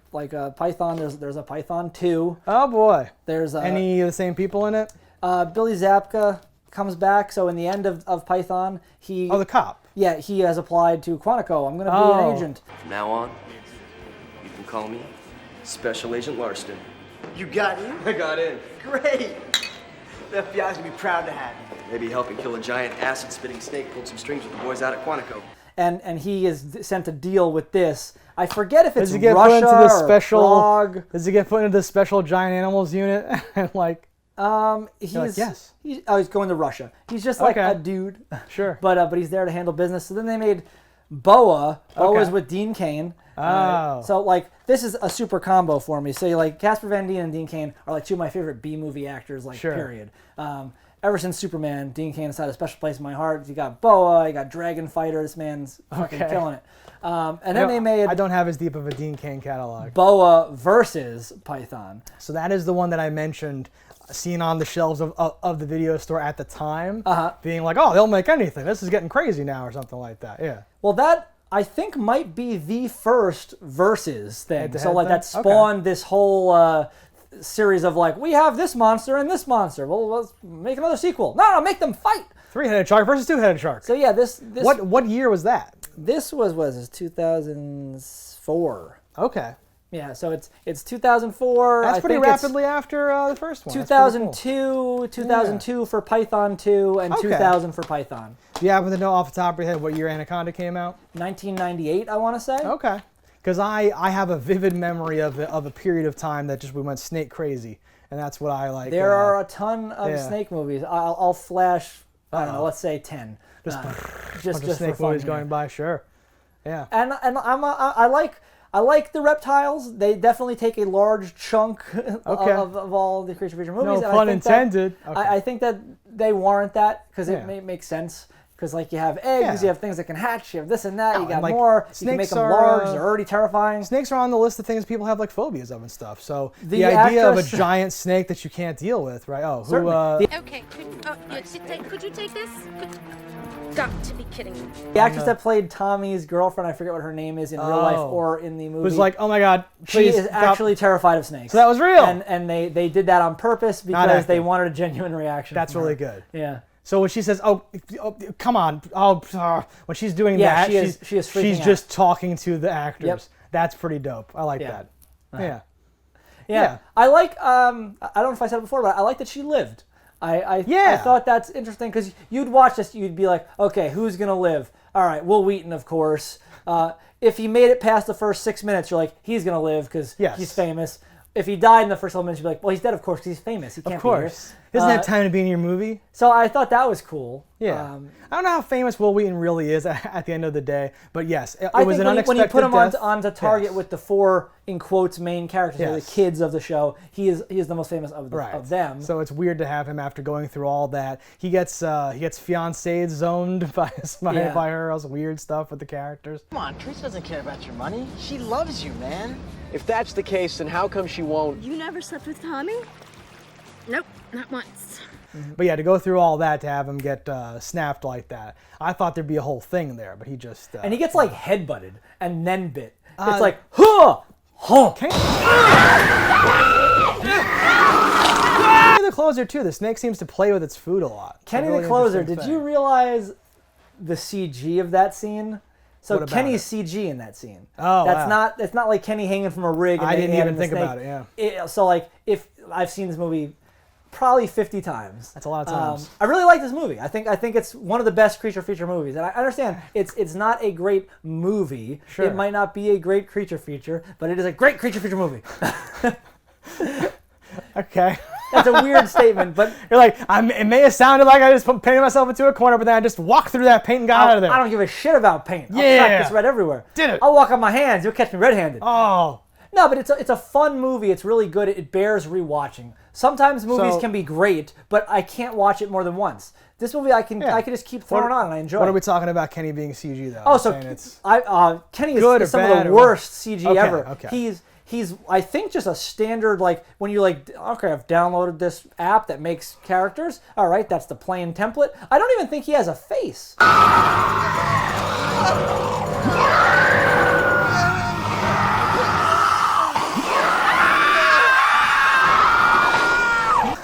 Python. There's a Python 2. Oh boy. There's any of the same people in it? Billy Zabka comes back. So in the end of Python, the cop. Yeah, he has applied to Quantico. I'm going to be an agent. From now on, you can call me Special Agent Larston. You got in? I got in. Great. The FBI's gonna be proud to have you. Maybe helping kill a giant acid-spitting snake pulled some strings with the boys out at Quantico. And he is sent to deal with this. I forget if it's Does he get Russia put into the or special? Prague. Does he get put into the special giant animals unit? And like, he's like, yes. He's going to Russia. He's just like a dude. Sure. But he's there to handle business. So then they made Boa. Boa's with Dean Cain. So like this is a super combo for me. So like Casper Van Dien and Dean Cain are like two of my favorite B movie actors. Like period. Ever since Superman, Dean Cain has had a special place in my heart. You got Boa, you got Dragon Fighter. This man's fucking killing it. And then they made... I don't have as deep of a Dean Cain catalog. Boa versus Python. So that is the one that I mentioned, seen on the shelves of the video store at the time, being like, oh, they'll make anything. This is getting crazy now or something like that. Yeah. Well, that I think might be the first versus thing. So like that spawned this whole... series of like, we have this monster and this monster. Well, let's make another sequel. No, make them fight. 3-headed shark versus 2-headed shark. So yeah, this what year was that? This was 2004. Okay. Yeah, so it's 2004. That's pretty rapidly after the first one. 2002 for Python 2 and 2000 for Python. Do you happen to know off the top of your head what year Anaconda came out? 1998, I want to say. Okay. Because I have a vivid memory of a period of time that we went snake crazy, and that's what I like. There are a ton of snake movies. I'll flash, I don't know, let's say 10. Just snake movies going by, sure. Yeah. And I like the reptiles. They definitely take a large chunk of all the creature feature movies. No pun intended. I think that they warrant that because it makes sense. Because like you have eggs, you have things that can hatch, you have this and that, you got like, more. You can make them large, they're already terrifying. Snakes are on the list of things people have like phobias of and stuff. So the idea of a giant snake that you can't deal with, right? Oh, who? Okay, could you take this? Got to be kidding me. The actress that played Tommy's girlfriend, I forget what her name is in real life or in the movie. Who's like, oh my god, please. She is actually terrified of snakes. So that was real. And they did that on purpose because they wanted a genuine reaction. That's really good. Yeah. So when she says, "Oh, come on," when she's doing that, she's just talking to the actors. Yep. That's pretty dope. I like that. Yeah. I like. I don't know if I said it before, but I like that she lived. I thought that's interesting because you'd watch this, you'd be like, okay, who's gonna live? All right, Will Wheaton, of course. If he made it past the first 6 minutes, you're like, he's gonna live because he's famous. If he died in the first 12 minutes, you'd be like, well, he's dead, of course, because he's famous. He can't be here. He doesn't have time to be in your movie. So I thought that was cool. Yeah. I don't know how famous Will Wheaton really is at the end of the day, but yes, it was an unexpected when you put him death. onto target with the 4, in quotes, main characters, the kids of the show, he is the most famous of them. So it's weird to have him after going through all that. He gets fiancé zoned by her, all weird stuff with the characters. Come on, Trish doesn't care about your money. She loves you, man. If that's the case, then how come she won't? You never slept with Tommy? Nope, not once. But yeah, to go through all that to have him get snapped like that, I thought there'd be a whole thing there, but he just... and he gets like headbutted and then bit. It's like, huh! Kenny the Closer too. The snake seems to play with its food a lot. Kenny the Closer, did you realize the CG of that scene? So Kenny's CG in that scene. Oh, It's not like Kenny hanging from a rig. And I didn't even think snake. about it. Yeah. So like, if I've seen this movie probably 50 times. That's a lot of times. I really like this movie. I think it's one of the best creature feature movies. And I understand it's not a great movie. Sure. It might not be a great creature feature, but it is a great creature feature movie. Okay. That's a weird statement, but you're like, it may have sounded like I just painted myself into a corner, but then I just walked through that paint and got out of there. I don't give a shit about paint. I'll Yeah. track this red everywhere. Did it. I'll walk on my hands. You'll catch me red-handed. Oh. No, but it's a fun movie. It's really good. It bears rewatching. Sometimes movies So- can be great, but I can't watch it more than once. This movie I can just keep throwing on and I enjoy. What are it. we talking about Kenny being CG though? Oh, so Kenny is some of the worst CG Okay, ever. okay. He's I think just a standard, like when you like, okay, I've downloaded this app that makes characters. All right, that's the plain template. I don't even think he has a face.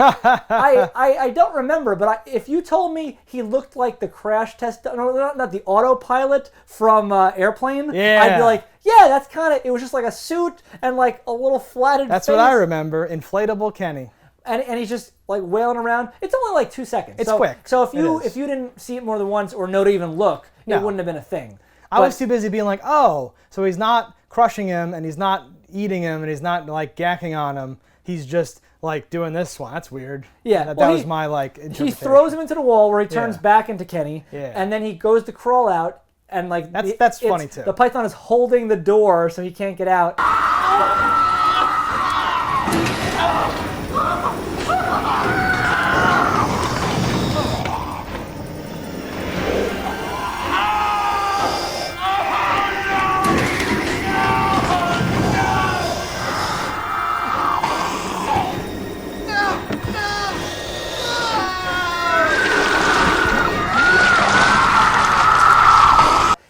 I don't remember, but if you told me he looked like the crash test, no, not the autopilot from Airplane, Yeah. I'd be like, yeah, that's kind of, it was just like a suit and like a little flatted That's face. what I remember. Inflatable Kenny. And he's just like wailing around. It's only like 2 seconds. It's quick. So It is. if you didn't see it more than once or know to even look, No. it wouldn't have been a thing. I was too busy being like, oh, so he's not crushing him and he's not eating him and he's not like gacking on him. He's just like doing this one. That's weird. Yeah, That was my like interpretation. He throws him into the wall where he turns Yeah. back into Kenny, Yeah. and then he goes to crawl out, and like That's funny too. The python is holding the door so he can't get out.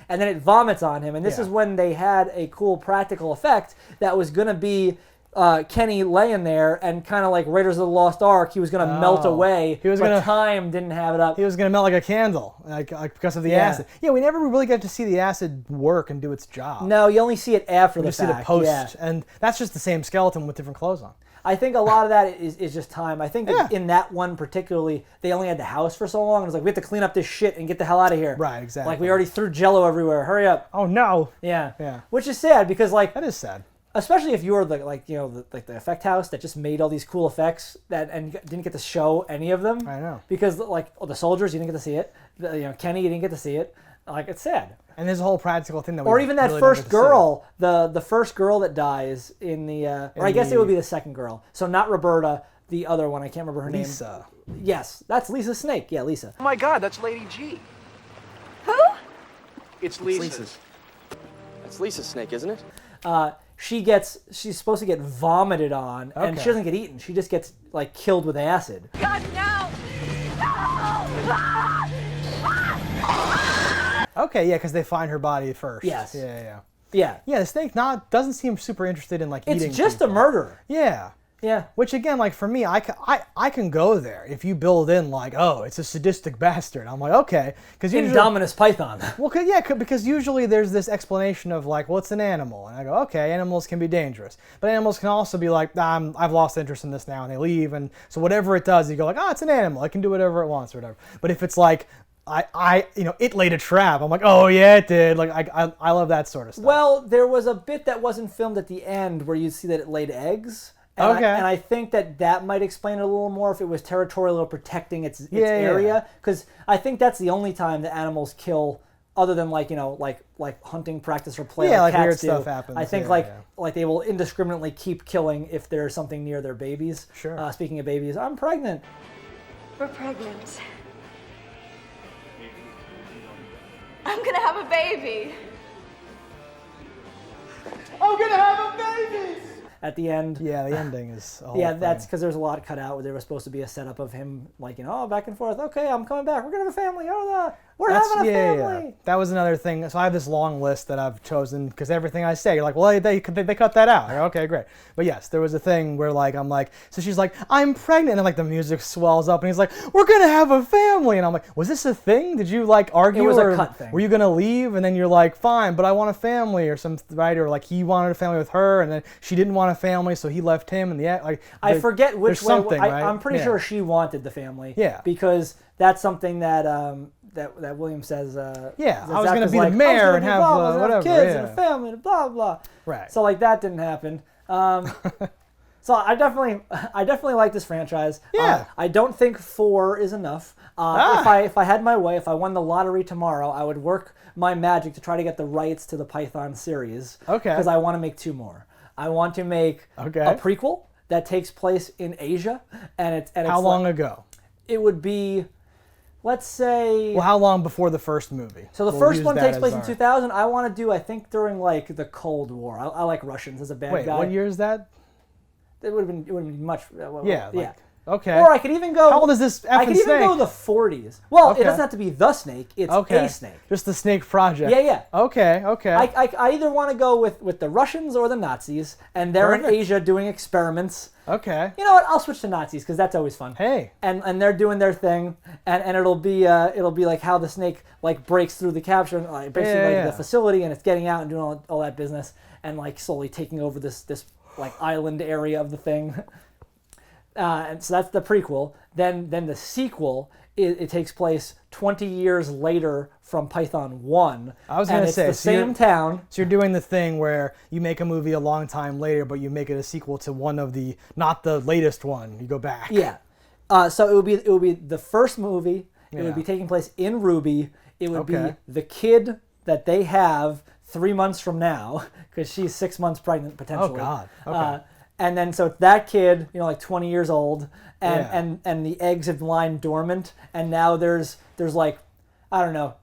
And then it vomits on him, and this is when they had a cool practical effect that was going to be Kenny laying there and kind of like Raiders of the Lost Ark. He was going to melt away. But time didn't have it up. He was gonna melt like a candle, like because of the acid. Yeah, we never really get to see the acid work and do its job. No, you only see it after We the just fact. see the post, Yeah. and that's just the same skeleton with different clothes on. I think a lot of that is just time. I think that in that one particularly, they only had the house for so long. It was like, we have to clean up this shit and get the hell out of here. Right, exactly. Like, we already threw Jell-O everywhere. Hurry up. Oh, no. Yeah. Yeah. Which is sad because, like... That is sad. Especially if you were, the effect house that just made all these cool effects and didn't get to show any of them. I know. Because, the soldiers, you didn't get to see it. Kenny, you didn't get to see it. Like, it's sad. And there's a whole practical thing that we or even that really first don't get to girl, the first girl that dies in the, or I guess it would be the second girl. So not Roberta, the other one. I can't remember her Lisa. name. Yes, that's Lisa Snake. Yeah, Lisa. Oh my God, that's Lady G. Who? It's Lisa. Lisa's. That's Lisa's snake, isn't it? She's supposed to get vomited on, and Okay. she doesn't get eaten. She just gets like killed with acid. God, no! Okay, yeah, because they find her body first. Yes. Yeah. Yeah. The snake doesn't seem super interested in like It's eating just people. a murderer. Yeah. Yeah. Which again, like for me, I can go there if you build in like, oh, it's a sadistic bastard. I'm like, okay, because Indominus Python. Well, because usually there's this explanation of like, well, it's an animal, and I go, okay, animals can be dangerous, but animals can also be like, I've lost interest in this now, and they leave, and so whatever it does, you go like, oh, it's an animal, it can do whatever it wants or whatever. But if it's like, it laid a trap, I'm like, oh yeah, it did. Like I love that sort of stuff. Well, there was a bit that wasn't filmed at the end where you see that it laid eggs. And Okay. and I think that might explain it a little more if it was territorial or protecting its Yeah. area. Because I think that's the only time that animals kill, other than like hunting practice or play. Yeah, like cats weird do. stuff happens, I think yeah, like they will indiscriminately keep killing if there's something near their babies. Sure. Speaking of babies, I'm pregnant. We're pregnant. I'm gonna have a baby. I'm gonna have a baby! At the end. Yeah, the ending is. A whole Yeah, thing. that's because there's a lot cut out where there was supposed to be a setup of him, back and forth. Okay, I'm coming back. We're gonna have a family. We're having a family. Yeah. That was another thing. So I have this long list that I've chosen because everything I say, you're like, well, they cut that out. Like, okay, great. But yes, there was a thing where like I'm like, so she's like, I'm pregnant, and then like the music swells up, and he's like, we're gonna have a family, and I'm like, was this a thing? Did you like argue? It was or a cut thing. Were you gonna leave? And then you're like, fine, but I want a family or something, right? Or like he wanted a family with her, and then she didn't want a family, so he left him. And like I forget which way. Right? I'm pretty sure she wanted the family. Yeah. Because that's something that that William says. Yeah, I was going to be the mayor and have whatever, kids and a family and blah blah. Right. So like that didn't happen. So I definitely like this franchise. Yeah. I don't think 4 is enough. If I had my way, if I won the lottery tomorrow, I would work my magic to try to get the rights to the Python series. Okay. Because I want to make 2 more. I want to make a prequel that takes place in Asia, and it's how long ago? It would be, let's say. Well, how long before the first movie? So the first one takes place in 2000. I want to do, I think, during like the Cold War. I like Russians as a bad guy. Wait, what year is that? It would have been much. Yeah. Okay. Or I could even go. How old is this effing I could even snake? go the 40s. Well, it doesn't have to be the snake. It's a snake. Just the snake project. Yeah. Okay. I either want to go with the Russians or the Nazis, and they're in Asia doing experiments. Okay. You know what? I'll switch to Nazis because that's always fun. Hey. And they're doing their thing, and it'll be like how the snake like breaks through the capture, like the facility, and it's getting out and doing all that business, and like slowly taking over this like island area of the thing. And so that's the prequel. Then the sequel, it takes place 20 years later from Python 1. I was going to say, it's the same town. So you're doing the thing where you make a movie a long time later, but you make it a sequel to one of the, not the latest one. You go back. Yeah. So it would be the first movie. It would be taking place in Ruby. It would be the kid that they have 3 months from now, because she's 6 months pregnant potentially. Oh God. Okay. And then so it's that kid, like 20 years old, and the eggs have lying dormant, and now there's like, I don't know,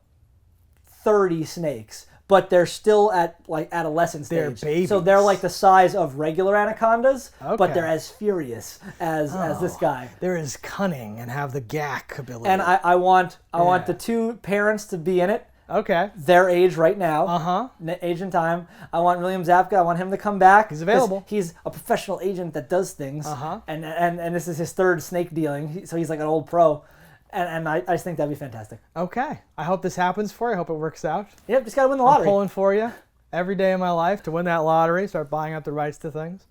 30 snakes, but they're still at like adolescent stage. They're babies. So they're like the size of regular anacondas, but they're as furious as this guy. They're as cunning and have the gack ability. And I want the 2 parents to be in it. Okay. Their age right now. Age and time. I want William Zabka. I want him to come back. He's available. He's a professional agent that does things. And this is his 3rd snake dealing. So he's like an old pro. And I just think that'd be fantastic. Okay. I hope this happens for you. I hope it works out. Yep, just gotta win the lottery. I'm pulling for you every day of my life to win that lottery, start buying out the rights to things.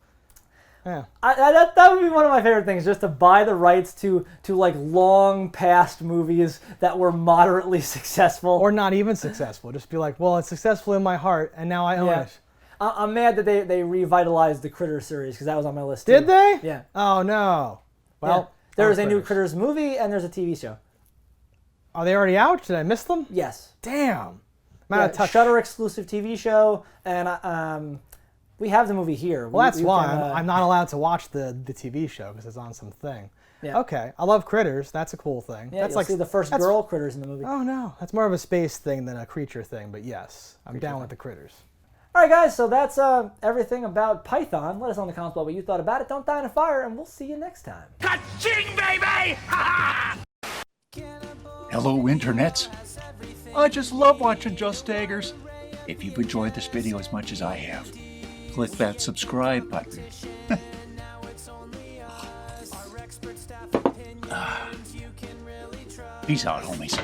Yeah. That would be one of my favorite things, just to buy the rights to like long past movies that were moderately successful. Or not even successful. Just be like, well, it's successful in my heart, and now I own it. I'm mad that they revitalized the Critters series, because that was on my list too. Did they? Yeah. Oh, no. Well, there's a new Critters movie, and there's a TV show. Are they already out? Did I miss them? Yes. Damn. Shudder exclusive TV show, and we have the movie here. Well, that's why I'm not allowed to watch the TV show because it's on some thing. Yeah. Okay. I love Critters. That's a cool thing. Yeah, that's you'll see the first girl Critters in the movie. Oh, no. That's more of a space thing than a creature thing, but yes, I'm down with the Critters. All right, guys, so that's everything about Python. Let us know in the comments below what you thought about it. Don't die in a fire, and we'll see you next time. Ka-ching, baby! Hello, internets. I just love watching Just Daggers. If you've enjoyed this video as much as I have, click that subscribe button. Peace out, homies.